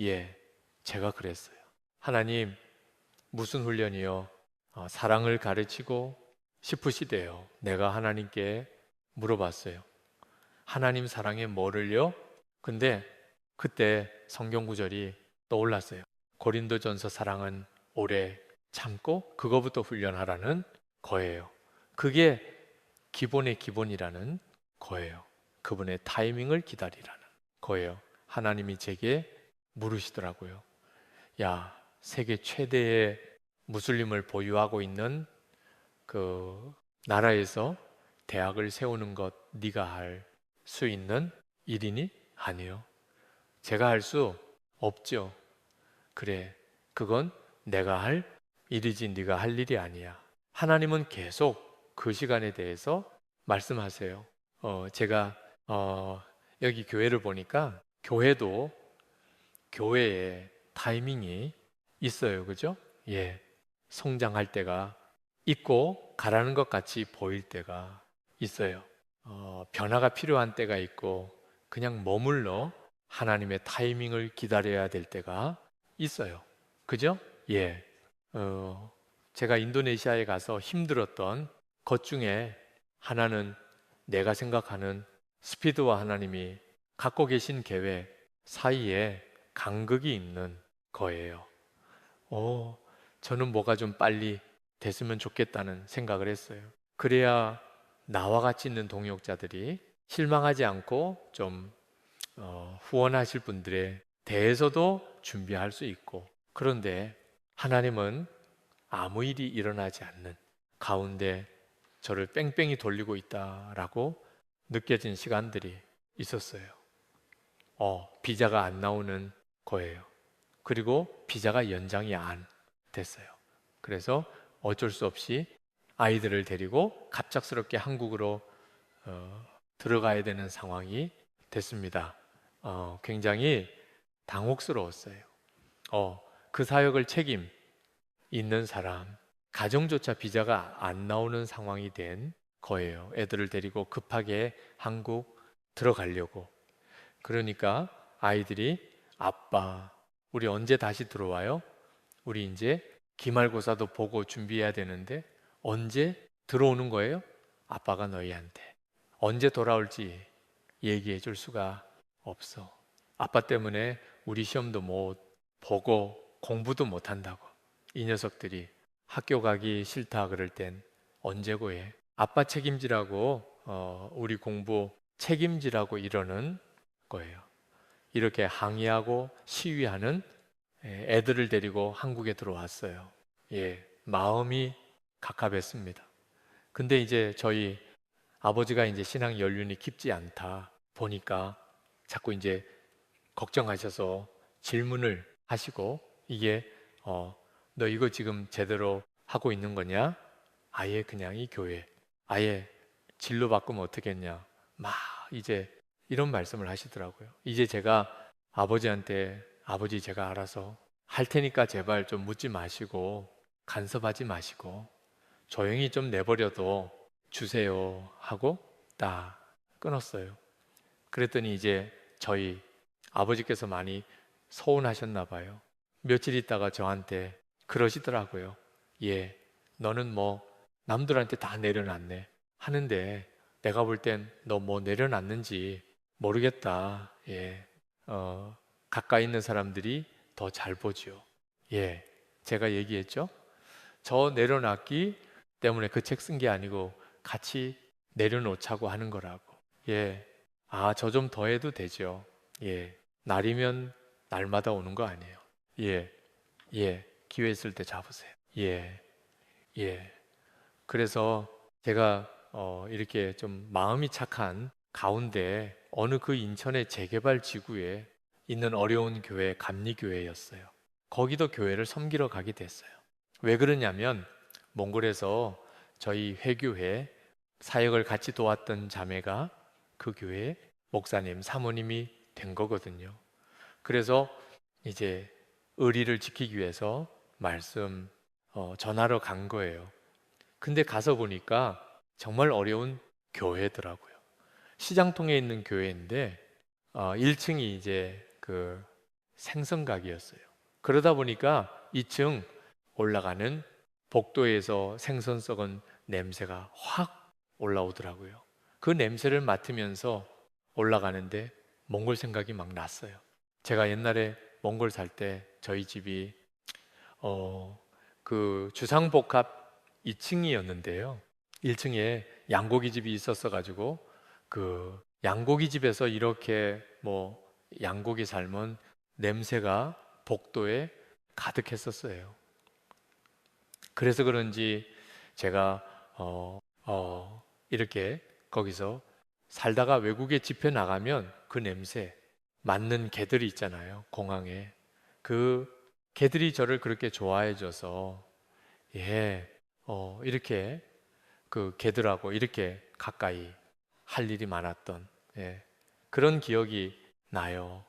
예, 제가 그랬어요. 하나님, 무슨 훈련이요? 사랑을 가르치고 싶으시대요. 내가 하나님께 물어봤어요. 하나님 사랑에 뭐를요? 근데 그때 성경 구절이 떠올랐어요. 고린도전서 사랑은 오래 참고 그거부터 훈련하라는 거예요. 그게 기본의 기본이라는 거예요. 그분의 타이밍을 기다리라는 거예요. 하나님이 제게 물으시더라고요. 야, 세계 최대의 무슬림을 보유하고 있는 그 나라에서 대학을 세우는 것 네가 할 수 있는 일이니? 아니요. 제가 할 수 없죠. 그래, 그건 내가 할 일이지 네가 할 일이 아니야. 하나님은 계속 그 시간에 대해서 말씀하세요. 제가 여기 교회를 보니까 교회도 교회에 타이밍이 있어요. 그죠? 예. 성장할 때가 있고 가라는 것 같이 보일 때가 있어요. 변화가 필요한 때가 있고 그냥 머물러 하나님의 타이밍을 기다려야 될 때가 있어요. 그죠? 예. 제가 인도네시아에 가서 힘들었던 것 중에 하나는 내가 생각하는 스피드와 하나님이 갖고 계신 계획 사이에 간극이 있는 거예요. 저는 뭐가 좀 빨리 됐으면 좋겠다는 생각을 했어요. 그래야 나와 같이 있는 동역자들이 실망하지 않고 좀 후원하실 분들에 대해서도 준비할 수 있고 그런데 하나님은 아무 일이 일어나지 않는 가운데 저를 뺑뺑이 돌리고 있다라고 느껴진 시간들이 있었어요. 비자가 안 나오는 거예요. 그리고 비자가 연장이 안 됐어요. 그래서 어쩔 수 없이 아이들을 데리고 갑작스럽게 한국으로 들어가야 되는 상황이 됐습니다. 굉장히 당혹스러웠어요. 그 사역을 책임 있는 사람, 가정조차 비자가 안 나오는 상황이 된 거예요. 애들을 데리고 급하게 한국 들어가려고. 그러니까 아이들이 아빠, 우리 언제 다시 들어와요? 우리 이제 기말고사도 보고 준비해야 되는데 언제 들어오는 거예요? 아빠가 너희한테 언제 돌아올지 얘기해 줄 수가 없어. 아빠 때문에 우리 시험도 못 보고 공부도 못 한다고. 이 녀석들이 학교 가기 싫다 그럴 땐 언제 고해? 아빠 책임지라고 우리 공부 책임지라고 이러는 거예요. 이렇게 항의하고 시위하는 애들을 데리고 한국에 들어왔어요. 예, 마음이 갑갑했습니다. 근데 이제 저희 아버지가 이제 신앙 연륜이 깊지 않다 보니까 자꾸 이제 걱정하셔서 질문을 하시고 이게 너 이거 지금 제대로 하고 있는 거냐? 아예 그냥 이 교회 아예 진로 바꾸면 어떻겠냐? 막 이제 이런 말씀을 하시더라고요. 이제 제가 아버지한테 아버지 제가 알아서 할 테니까 제발 좀 묻지 마시고 간섭하지 마시고 조용히 좀 내버려도 주세요 하고 딱 끊었어요. 그랬더니 이제 저희 아버지께서 많이 서운하셨나 봐요. 며칠 있다가 저한테 그러시더라고요. 예, 너는 뭐 남들한테 다 내려놨네 하는데 내가 볼 땐 너 뭐 내려놨는지 모르겠다. 예, 가까이 있는 사람들이 더 잘 보지요. 예, 제가 얘기했죠. 저 내려놨기 때문에 그 책 쓴 게 아니고 같이 내려놓자고 하는 거라고. 예, 아, 저 좀 더 해도 되죠. 예, 날이면 날마다 오는 거 아니에요. 예, 예, 기회 있을 때 잡으세요. 예, 예. 그래서 제가 이렇게 좀 마음이 착한 가운데 어느 그 인천의 재개발 지구에 있는 어려운 교회 감리교회였어요. 거기도 교회를 섬기러 가게 됐어요. 왜 그러냐면 몽골에서 저희 회교회 사역을 같이 도왔던 자매가 그 교회 목사님, 사모님이 된 거거든요. 그래서 이제 의리를 지키기 위해서 말씀 전하러 간 거예요. 근데 가서 보니까 정말 어려운 교회더라고요. 시장통에 있는 교회인데 1층이 이제 그 생선가게였어요. 그러다 보니까 2층 올라가는 복도에서 생선 썩은 냄새가 확 올라오더라고요. 그 냄새를 맡으면서 올라가는데 몽골 생각이 막 났어요. 제가 옛날에 몽골 살 때 저희 집이 그 주상복합 2층이었는데요. 1층에 양고기 집이 있었어 가지고 그 양고기 집에서 이렇게 뭐 양고기 삶은 냄새가 복도에 가득했었어요. 그래서 그런지 제가 이렇게 거기서 살다가 외국에 집회 나가면 그 냄새 맡는 개들이 있잖아요. 공항에 그 개들이 저를 그렇게 좋아해 줘서 예, 이렇게 그 개들하고 이렇게 가까이 할 일이 많았던 예, 그런 기억이 나요.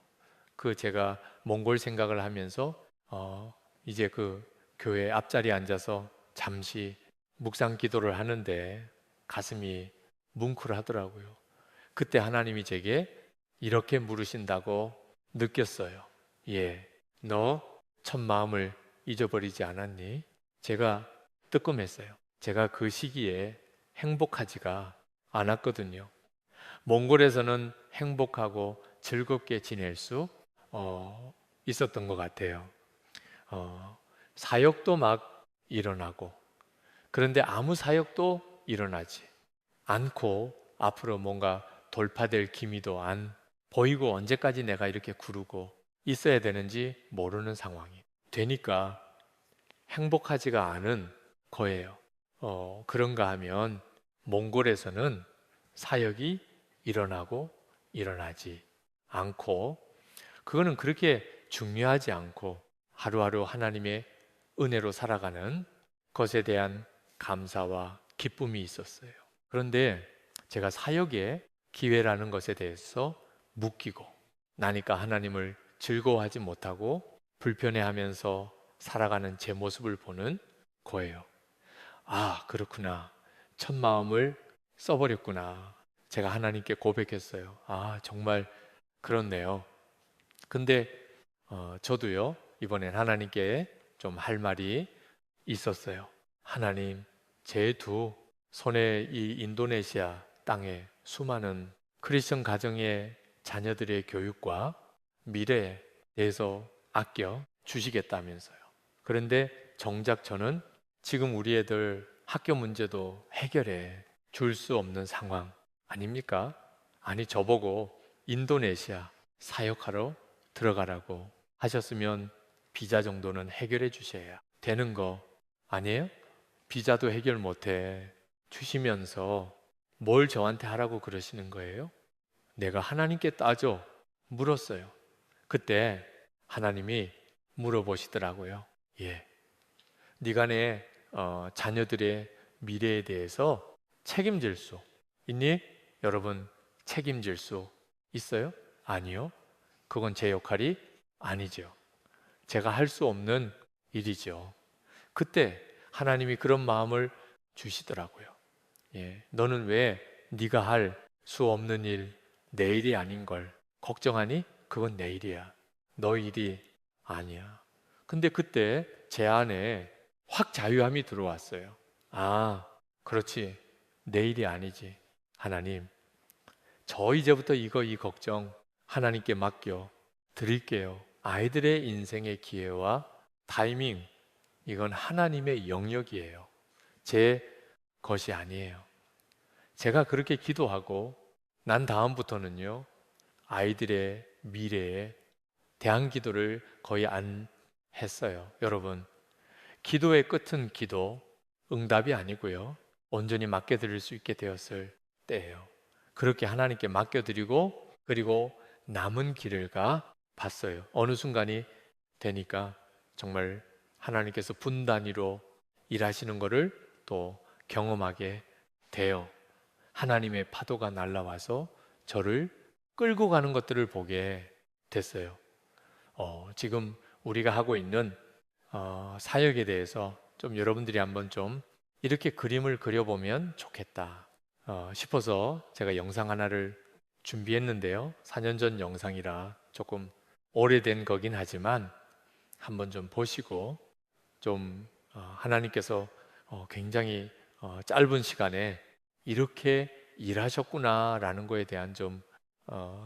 그 제가 몽골 생각을 하면서 이제 그 교회 앞자리에 앉아서 잠시 묵상 기도를 하는데 가슴이 뭉클하더라고요. 그때 하나님이 제게 이렇게 물으신다고 느꼈어요. 예, 너 첫 마음을 잊어버리지 않았니? 제가 뜨끔했어요. 제가 그 시기에 행복하지가 않았거든요. 몽골에서는 행복하고 즐겁게 지낼 수 있었던 것 같아요. 사역도 막 일어나고 그런데 아무 사역도 일어나지 않고 앞으로 뭔가 돌파될 기미도 안 보이고 언제까지 내가 이렇게 구르고 있어야 되는지 모르는 상황이 되니까 행복하지가 않은 거예요. 그런가 하면 몽골에서는 사역이 일어나고 일어나지 않고 그거는 그렇게 중요하지 않고 하루하루 하나님의 은혜로 살아가는 것에 대한 감사와 기쁨이 있었어요. 그런데 제가 사역의 기회라는 것에 대해서 묶이고 나니까 하나님을 즐거워하지 못하고 불편해하면서 살아가는 제 모습을 보는 거예요. 아, 그렇구나. 첫 마음을 써버렸구나. 제가 하나님께 고백했어요. 아, 정말 그렇네요. 근데 저도요, 이번엔 하나님께 좀 할 말이 있었어요. 하나님, 제 두 손에 이 인도네시아 땅에 수많은 크리스천 가정의 자녀들의 교육과 미래에 대해서 아껴 주시겠다면서요. 그런데 정작 저는 지금 우리 애들 학교 문제도 해결해 줄 수 없는 상황 아닙니까? 아니, 저보고 인도네시아 사역하러 들어가라고 하셨으면 비자 정도는 해결해 주셔야 되는 거 아니에요? 비자도 해결 못해 주시면서 뭘 저한테 하라고 그러시는 거예요? 내가 하나님께 따져 물었어요. 그때 하나님이 물어보시더라고요. 예, 네가 내 자녀들의 미래에 대해서 책임질 수 있니? 여러분, 책임질 수 있어요? 아니요. 그건 제 역할이 아니죠. 제가 할 수 없는 일이죠. 그때 하나님이 그런 마음을 주시더라고요. 예, 너는 왜 네가 할 수 없는 일, 내 일이 아닌 걸 걱정하니? 그건 내 일이야. 너 일이 아니야. 근데 그때 제 안에 확 자유함이 들어왔어요. 아, 그렇지. 내 일이 아니지. 하나님, 저 이제부터 이 걱정 하나님께 맡겨 드릴게요. 아이들의 인생의 기회와 타이밍, 이건 하나님의 영역이에요. 제 것이 아니에요. 제가 그렇게 기도하고 난 다음부터는요, 아이들의 미래에 대한 기도를 거의 안 했어요. 여러분, 기도의 끝은 기도, 응답이 아니고요. 온전히 맡겨드릴 수 있게 되었을 때예요. 그렇게 하나님께 맡겨드리고 그리고 남은 길을 가 봤어요. 어느 순간이 되니까 정말 하나님께서 분단위로 일하시는 것을 또 경험하게 돼요. 하나님의 파도가 날라와서 저를 끌고 가는 것들을 보게 됐어요. 지금 우리가 하고 있는 사역에 대해서 좀 여러분들이 한번 좀 이렇게 그림을 그려보면 좋겠다 싶어서 제가 영상 하나를 준비했는데요. 4년 전 영상이라 조금 오래된 거긴 하지만 한번 좀 보시고 좀 하나님께서 굉장히 짧은 시간에 이렇게 일하셨구나라는 거에 대한 좀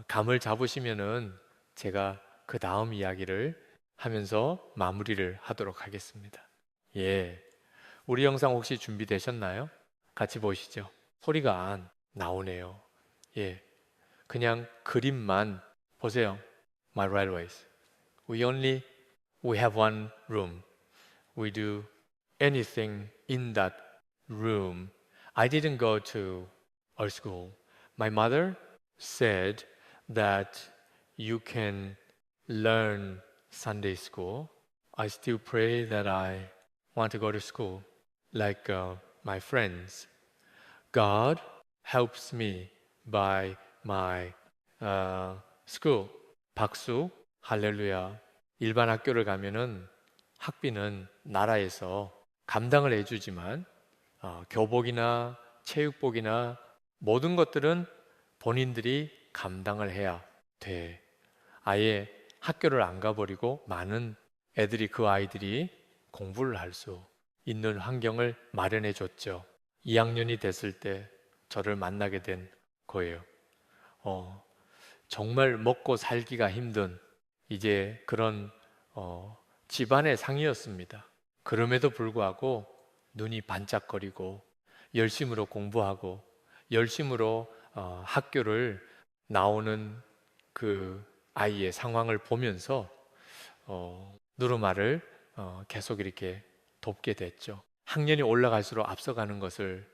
감을 잡으시면은 제가 그 다음 이야기를 하면서 마무리를 하도록 하겠습니다. 예. 우리 영상 혹시 준비되셨나요? 같이 보시죠. 소리가 안 나오네요. 예. 그냥 그림만 보세요. My right ways. We have one room. We do anything in that room. I didn't go to our school. My mother said that you can learn Sunday school. I still pray that I want to go to school like my friends. God helps me by my school. 박수, 할렐루야. 일반 학교를 가면은 학비는 나라에서 감당을 해주지만 교복이나 체육복이나 모든 것들은 본인들이 감당을 해야 돼. 아예 학교를 안 가버리고 많은 애들이 그 아이들이 공부를 할 수 있는 환경을 마련해 줬죠. 2학년이 됐을 때 저를 만나게 된 거예요. 정말 먹고 살기가 힘든 이제 그런 집안의 상이었습니다. 그럼에도 불구하고 눈이 반짝거리고 열심으로 공부하고 열심으로 학교를 나오는 그 아이의 상황을 보면서 누르마를 계속 이렇게 돕게 됐죠. 학년이 올라갈수록 앞서가는 것을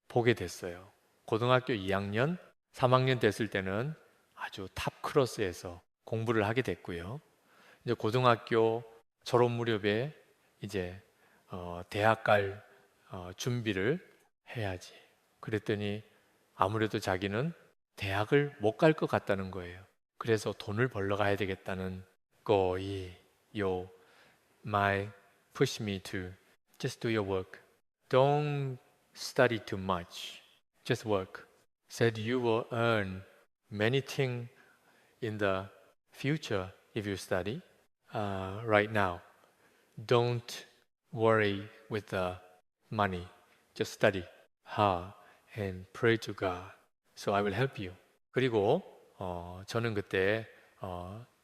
보게 됐어요. 고등학교 2학년, 3학년 됐을 때는 아주 탑 클래스에서 공부를 하게 됐고요. 이제 고등학교 졸업 무렵에 이제 대학 갈 준비를 해야지. 그랬더니 아무래도 자기는 대학을 못 갈 것 같다는 거예요. 그래서 돈을 벌러 가야 되겠다는 거이요. My push me to just do your work. Don't study too much. Just work. said you will earn many things in the future if you study right now. Don't worry with the money. Just study hard and pray to God. So I will help you. 그리고 저는 그때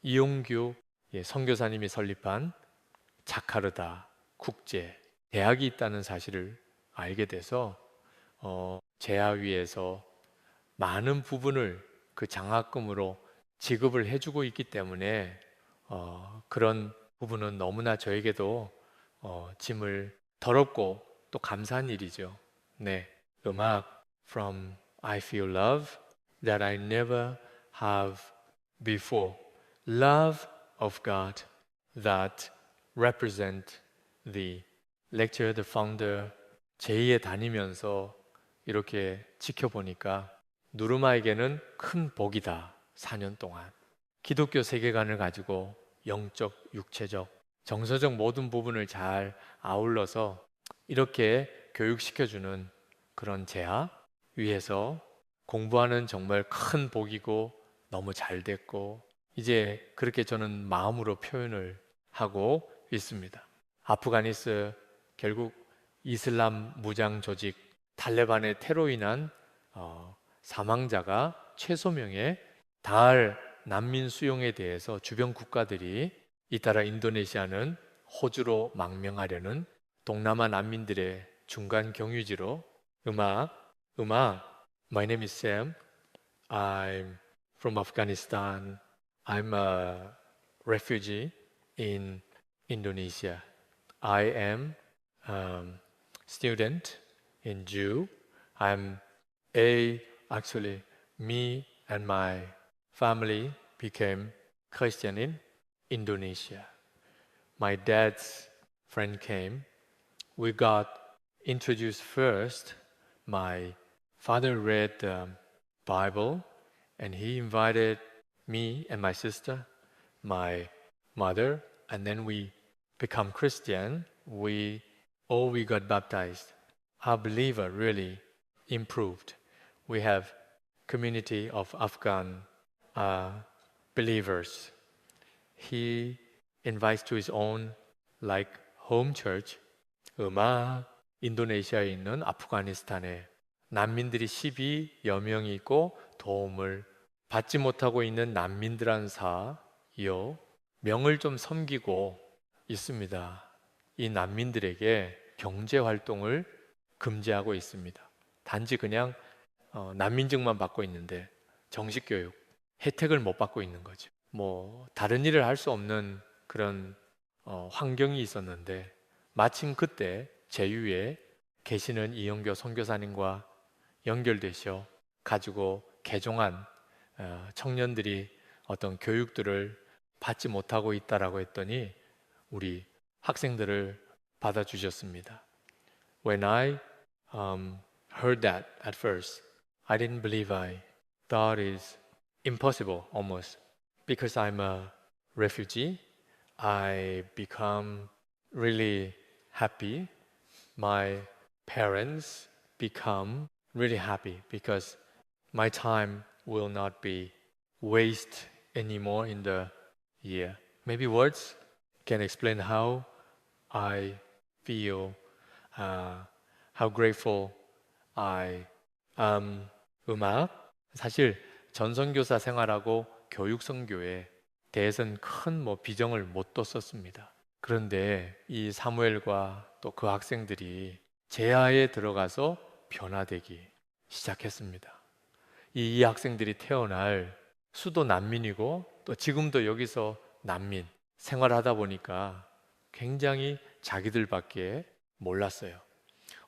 이용규 선교사님이 설립한 자카르타 국제 대학이 있다는 사실을 알게 돼서 재하위에서 많은 부분을 그 장학금으로 지급을 해주고 있기 때문에 그런 부분은 너무나 저에게도 짐을 덜었고 또 감사한 일이죠. 네, 음악 From I Feel Love that I never have before. Love of God that represent the lecturer, the founder. 제2에 다니면서 이렇게 지켜보니까 누르마에게는 큰 복이다. 4년 동안 기독교 세계관을 가지고 영적, 육체적, 정서적 모든 부분을 잘 아울러서 이렇게 교육시켜주는 그런 재하 위에서 공부하는 정말 큰 복이고 너무 잘 됐고 이제 그렇게 저는 마음으로 표현을 하고 있습니다. 아프가니스 결국 이슬람 무장 조직 탈레반의 테러 인한 사망자가 최소 명에 달 난민 수용에 대해서 주변 국가들이 잇따라 인도네시아는 호주로 망명하려는 동남아 난민들의 중간 경유지로 음악 My name is Sam. I'm from Afghanistan. I'm a refugee in Indonesia. I am student in Jew. Actually me and my family became Christian in Indonesia. My dad's friend came. We got introduced first. My father read the Bible and he invited me and my sister, my mother, and then we become Christian. We got baptized. Our believer really improved. We have community of Afghan believers. He invites to his own like home church. 인도네시아에 있는 아프가니스탄에 난민들이 12여 명이 있고 도움을 받지 못하고 있는 난민들한 사여 명을 좀 섬기고 있습니다. 이 난민들에게 경제 활동을 금지하고 있습니다. 단지 그냥 난민증만 받고 있는데 정식 교육 혜택을 못 받고 있는 거죠. 뭐 다른 일을 할 수 없는 그런 환경이 있었는데 마침 그때 제유에 계시는 이영교 선교사님과 연결되셔 가지고 개종한 청년들이 어떤 교육들을 받지 못하고 있다라고 했더니 우리 학생들을 받아주셨습니다. When I heard that at first, I didn't believe I thought it's impossible almost because I'm a refugee. I become really happy. My parents become really happy because my time will not be waste anymore in the year. Maybe words can explain how I feel, how grateful I am. 음악 사실 전선교사 생활하고 교육선교에 대해서는 큰 비정을 못 뒀었습니다. 그런데 이 사무엘과 또 그 학생들이 제하에 들어가서 변화되기 시작했습니다. 이 학생들이 태어날 수도 난민이고 또 지금도 여기서 난민 생활하다 보니까 굉장히 자기들밖에 몰랐어요.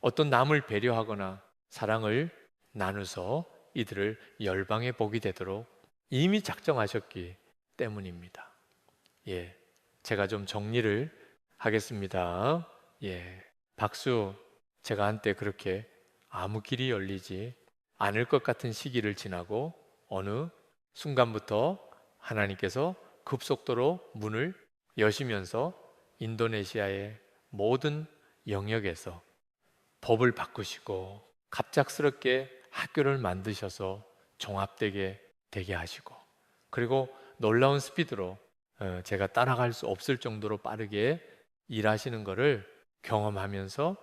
어떤 남을 배려하거나 사랑을 나누서 이들을 열방의 복이 되도록 이미 작정하셨기 때문입니다. 예, 제가 좀 정리를 하겠습니다. 예, 박수 제가 한때 그렇게 아무 길이 열리지 않을 것 같은 시기를 지나고 어느 순간부터 하나님께서 급속도로 문을 여시면서 인도네시아의 모든 영역에서 법을 바꾸시고 갑작스럽게 학교를 만드셔서 종합되게 되게 하시고, 그리고 놀라운 스피드로 제가 따라갈 수 없을 정도로 빠르게 일하시는 거를 경험하면서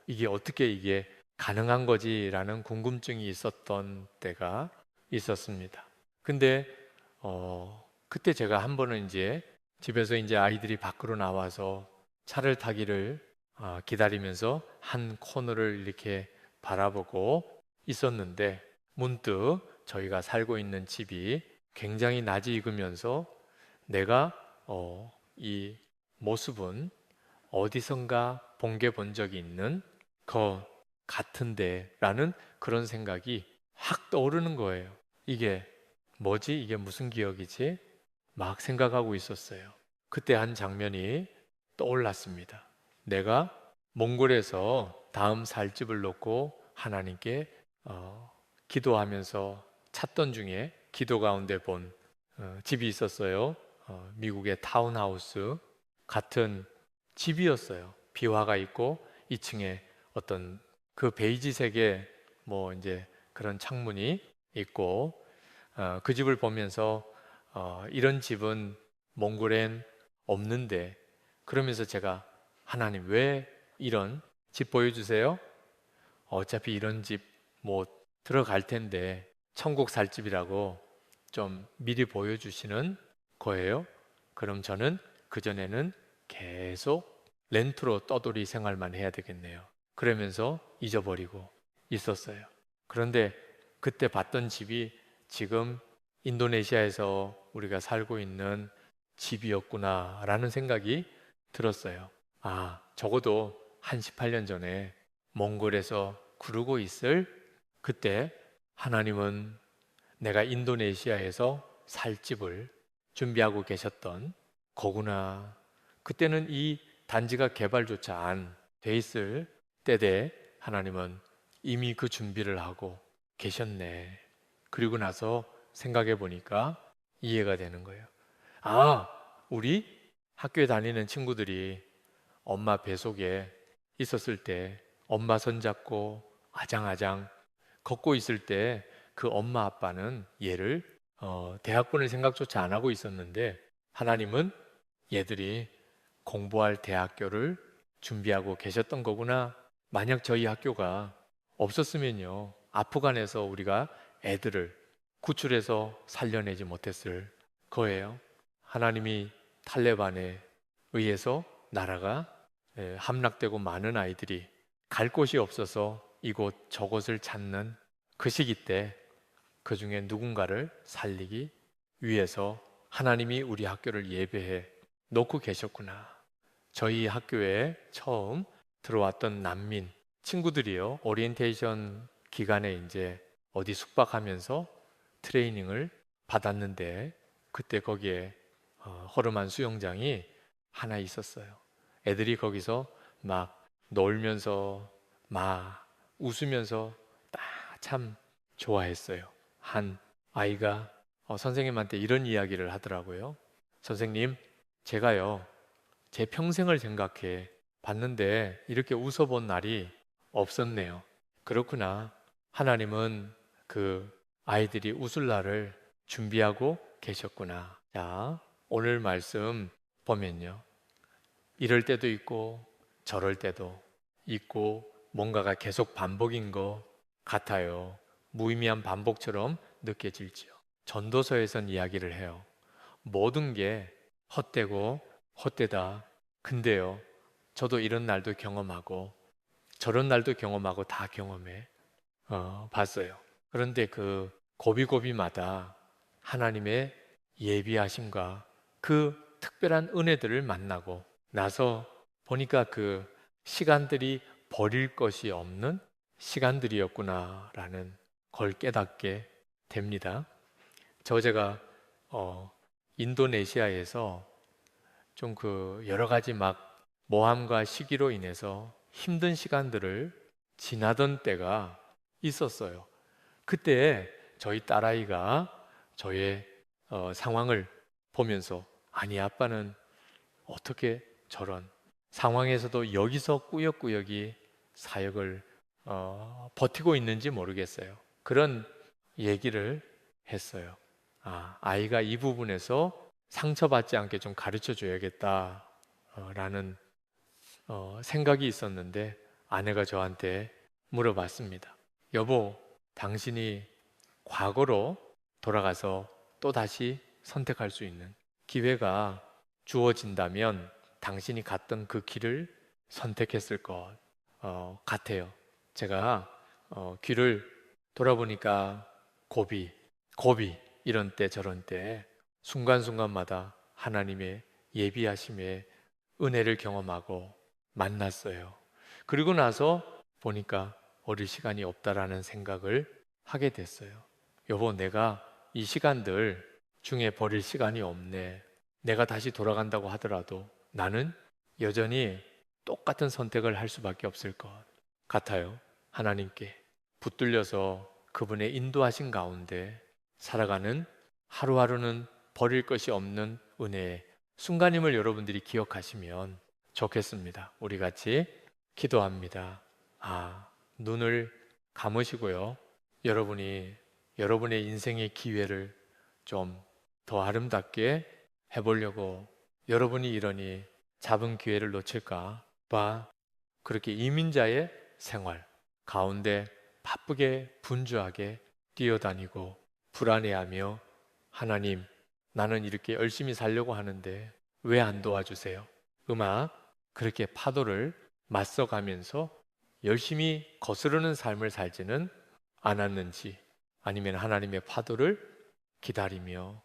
이게 어떻게 이게 가능한 거지라는 궁금증이 있었던 때가 있었습니다. 근데 그때 제가 한 번은 이제 집에서 이제 아이들이 밖으로 나와서 차를 타기를 기다리면서 한 코너를 이렇게 바라보고 있었는데, 문득 저희가 살고 있는 집이 굉장히 낮이 익으면서 내가 이 모습은 어디선가 본게 본 적이 있는 것 같은데 라는 그런 생각이 확 떠오르는 거예요. 이게 뭐지? 이게 무슨 기억이지? 막 생각하고 있었어요. 그때 한 장면이 떠올랐습니다. 내가 몽골에서 다음 살 집을 놓고 하나님께 기도하면서 찾던 중에 기도 가운데 본 집이 있었어요. 미국의 타운하우스 같은 집이었어요. 비화가 있고 2층에 어떤 그 베이지색의 뭐 이제 그런 창문이 있고, 그 집을 보면서 이런 집은 몽골엔 없는데, 그러면서 제가 하나님 왜 이런 집 보여주세요? 어차피 이런 집 못 들어갈 텐데 천국 살 집이라고 좀 미리 보여주시는 거예요. 그럼 저는 그전에는 계속 렌트로 떠돌이 생활만 해야 되겠네요. 그러면서 잊어버리고 있었어요. 그런데 그때 봤던 집이 지금 인도네시아에서 우리가 살고 있는 집이었구나라는 생각이 들었어요. 적어도 한 18년 전에 몽골에서 구르고 있을 그때 하나님은 내가 인도네시아에서 살 집을 준비하고 계셨던 거구나. 그때는 이 단지가 개발조차 안 돼 있을 때에 하나님은 이미 그 준비를 하고 계셨네. 그리고 나서 생각해 보니까 이해가 되는 거예요. 우리 학교에 다니는 친구들이 엄마 뱃속에 있었을 때 엄마 손잡고 아장아장 걷고 있을 때 그 엄마 아빠는 얘를 대학 보낼 생각조차 안 하고 있었는데, 하나님은 얘들이 공부할 대학교를 준비하고 계셨던 거구나. 만약 저희 학교가 없었으면요, 아프간에서 우리가 애들을 구출해서 살려내지 못했을 거예요. 하나님이 탈레반에 의해서 나라가 함락되고 많은 아이들이 갈 곳이 없어서 이곳 저곳을 찾는 그 시기 때 그 중에 누군가를 살리기 위해서 하나님이 우리 학교를 예배해 놓고 계셨구나. 저희 학교에 처음 들어왔던 난민 친구들이요, 오리엔테이션 기간에 이제 어디 숙박하면서 트레이닝을 받았는데, 그때 거기에 허름한 수영장이 하나 있었어요. 애들이 거기서 막 놀면서 막 웃으면서 참 좋아했어요. 한 아이가 선생님한테 이런 이야기를 하더라고요. 선생님, 제가요, 제 평생을 생각해 봤는데 이렇게 웃어본 날이 없었네요. 그렇구나. 하나님은 그 아이들이 웃을 날을 준비하고 계셨구나. 자, 오늘 말씀 보면요, 이럴 때도 있고 저럴 때도 있고 뭔가가 계속 반복인 것 같아요. 무의미한 반복처럼 느껴질지요. 전도서에선 이야기를 해요. 모든 게 헛되고 헛되다. 근데요, 저도 이런 날도 경험하고 저런 날도 경험하고 다 경험해 봤어요. 그런데 그 고비고비마다 하나님의 예비하심과 그 특별한 은혜들을 만나고 나서 보니까 그 시간들이 버릴 것이 없는 시간들이었구나라는 걸 깨닫게 됩니다. 제가 인도네시아에서 좀 그 여러 가지 막 모함과 시기로 인해서 힘든 시간들을 지나던 때가 있었어요. 그때 저희 딸아이가 저의 상황을 보면서, 아니 아빠는 어떻게 저런 상황에서도 여기서 꾸역꾸역이 사역을 버티고 있는지 모르겠어요. 그런 얘기를 했어요. 아이가 이 부분에서 상처받지 않게 좀 가르쳐 줘야겠다 라는 생각이 있었는데 아내가 저한테 물어봤습니다. 여보, 당신이 과거로 돌아가서 또 다시 선택할 수 있는 기회가 주어진다면 당신이 갔던 그 길을 선택했을 것 같아요. 제가 귀를 돌아보니까 고비 이런 때 저런 때 순간순간마다 하나님의 예비하심의 은혜를 경험하고 만났어요. 그리고 나서 보니까 어릴 시간이 없다라는 생각을 하게 됐어요. 여보, 내가 이 시간들 중에 버릴 시간이 없네. 내가 다시 돌아간다고 하더라도 나는 여전히 똑같은 선택을 할 수밖에 없을 것 같아요. 하나님께 붙들려서 그분의 인도하신 가운데 살아가는 하루하루는 버릴 것이 없는 은혜의 순간임을 여러분들이 기억하시면 좋겠습니다. 우리 같이 기도합니다. 눈을 감으시고요. 여러분의 인생의 기회를 좀 더 아름답게 해보려고 여러분이 이러니 잡은 기회를 놓칠까 봐 그렇게 이민자의 생활 가운데 바쁘게 분주하게 뛰어다니고 불안해하며 하나님, 나는 이렇게 열심히 살려고 하는데 왜 안 도와주세요? 그렇게 파도를 맞서가면서 열심히 거스르는 삶을 살지는 않았는지 아니면 하나님의 파도를 기다리며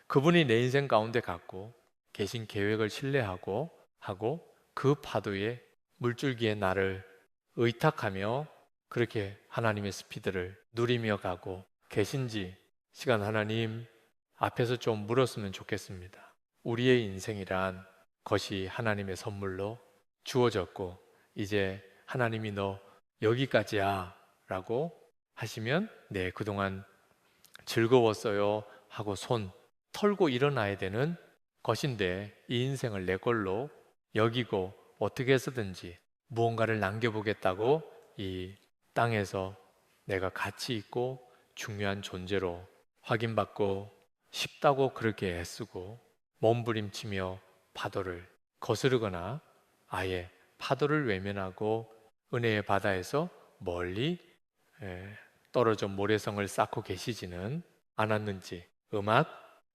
그분이 내 인생 가운데 갖고 계신 계획을 신뢰하고 그 파도의 물줄기에 나를 의탁하며 그렇게 하나님의 스피드를 누리며 가고 계신지 시간 하나님 앞에서 좀 물었으면 좋겠습니다. 우리의 인생이란 것이 하나님의 선물로 주어졌고 이제 하나님이 너 여기까지야 라고 하시면 네, 그동안 즐거웠어요 하고 손 털고 일어나야 되는 것인데 이 인생을 내 걸로 여기고 어떻게 해서든지 무언가를 남겨보겠다고 이 땅에서 내가 가치 있고 중요한 존재로 확인받고 싶다고 그렇게 애쓰고 몸부림치며 파도를 거스르거나 아예 파도를 외면하고 은혜의 바다에서 멀리 떨어져 모래성을 쌓고 계시지는 않았는지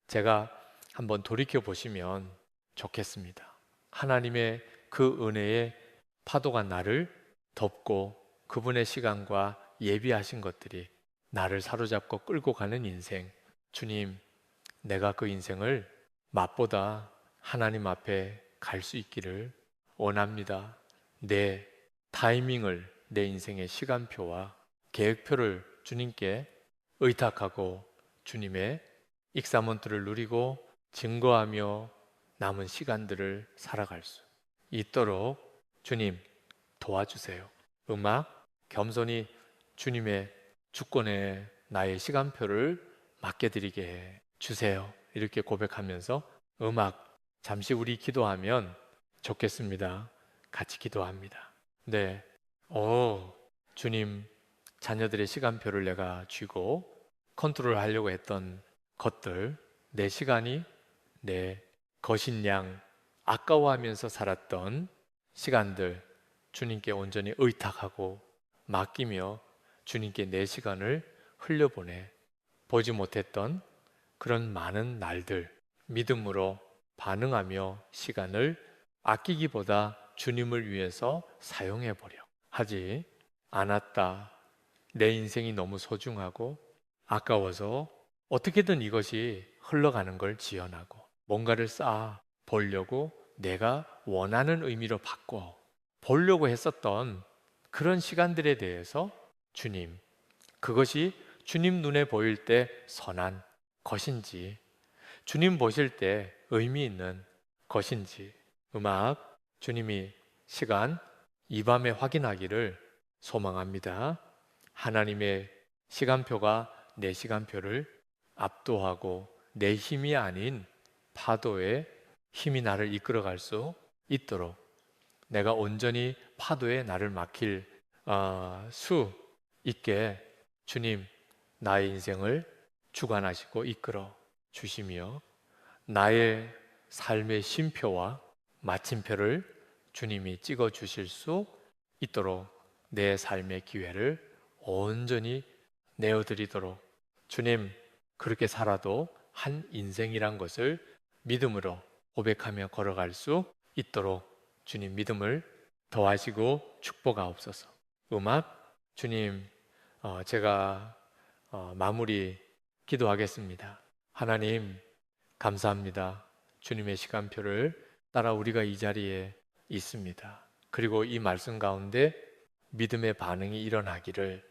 제가 한번 돌이켜 보시면 좋겠습니다. 하나님의 그 은혜의 파도가 나를 덮고 그분의 시간과 예비하신 것들이 나를 사로잡고 끌고 가는 인생. 주님, 내가 그 인생을 맛보다 하나님 앞에 갈 수 있기를 원합니다. 내 타이밍을 내 인생의 시간표와 계획표를 주님께 의탁하고 주님의 익사먼트를 누리고 증거하며 남은 시간들을 살아갈 수 있도록 주님 도와주세요. 겸손히 주님의 주권에 나의 시간표를 맡겨드리게 해 주세요. 이렇게 고백하면서 잠시 우리 기도하면 좋겠습니다. 같이 기도합니다. 네. 주님, 자녀들의 시간표를 내가 쥐고 컨트롤 하려고 했던 것들, 내 시간이 내 거신 양 아까워하면서 살았던 시간들 주님께 온전히 의탁하고 맡기며 주님께 내 시간을 흘려보내 보지 못했던 그런 많은 날들 믿음으로 반응하며 시간을 아끼기보다 주님을 위해서 사용해 보려 하지 않았다. 내 인생이 너무 소중하고 아까워서 어떻게든 이것이 흘러가는 걸 지연하고 뭔가를 쌓아 보려고 내가 원하는 의미로 바꿔 보려고 했었던 그런 시간들에 대해서 주님, 그것이 주님 눈에 보일 때 선한 것인지 주님 보실 때 의미 있는 것인지 주님이 시간 이 밤에 확인하기를 소망합니다. 하나님의 시간표가 내 시간표를 압도하고 내 힘이 아닌 파도의 힘이 나를 이끌어갈 수 있도록 내가 온전히 파도에 나를 맡길 수 있게 주님 나의 인생을 주관하시고 이끌어 주시며 나의 삶의 쉼표와 마침표를 주님이 찍어 주실 수 있도록 내 삶의 기회를 온전히 내어드리도록 주님 그렇게 살아도 한 인생이란 것을 믿음으로 고백하며 걸어갈 수 있도록 주님 믿음을 더하시고 축복하옵소서. 음악 주님 제가 마무리 기도하겠습니다. 하나님 감사합니다. 주님의 시간표를 따라 우리가 이 자리에 있습니다. 그리고 이 말씀 가운데 믿음의 반응이 일어나기를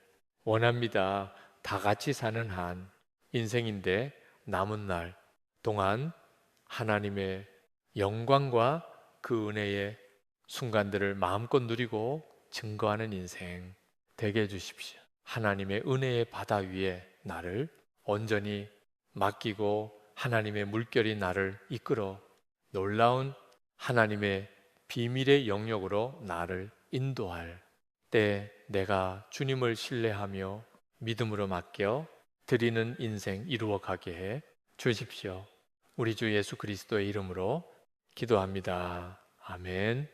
원합니다. 다 같이 사는 한 인생인데 남은 날 동안 하나님의 영광과 그 은혜의 순간들을 마음껏 누리고 증거하는 인생 되게 해주십시오. 하나님의 은혜의 바다 위에 나를 온전히 맡기고 하나님의 물결이 나를 이끌어 놀라운 하나님의 비밀의 영역으로 나를 인도할 때 내가 주님을 신뢰하며 믿음으로 맡겨 드리는 인생 이루어 가게 해 주십시오. 우리 주 예수 그리스도의 이름으로 기도합니다. 아멘.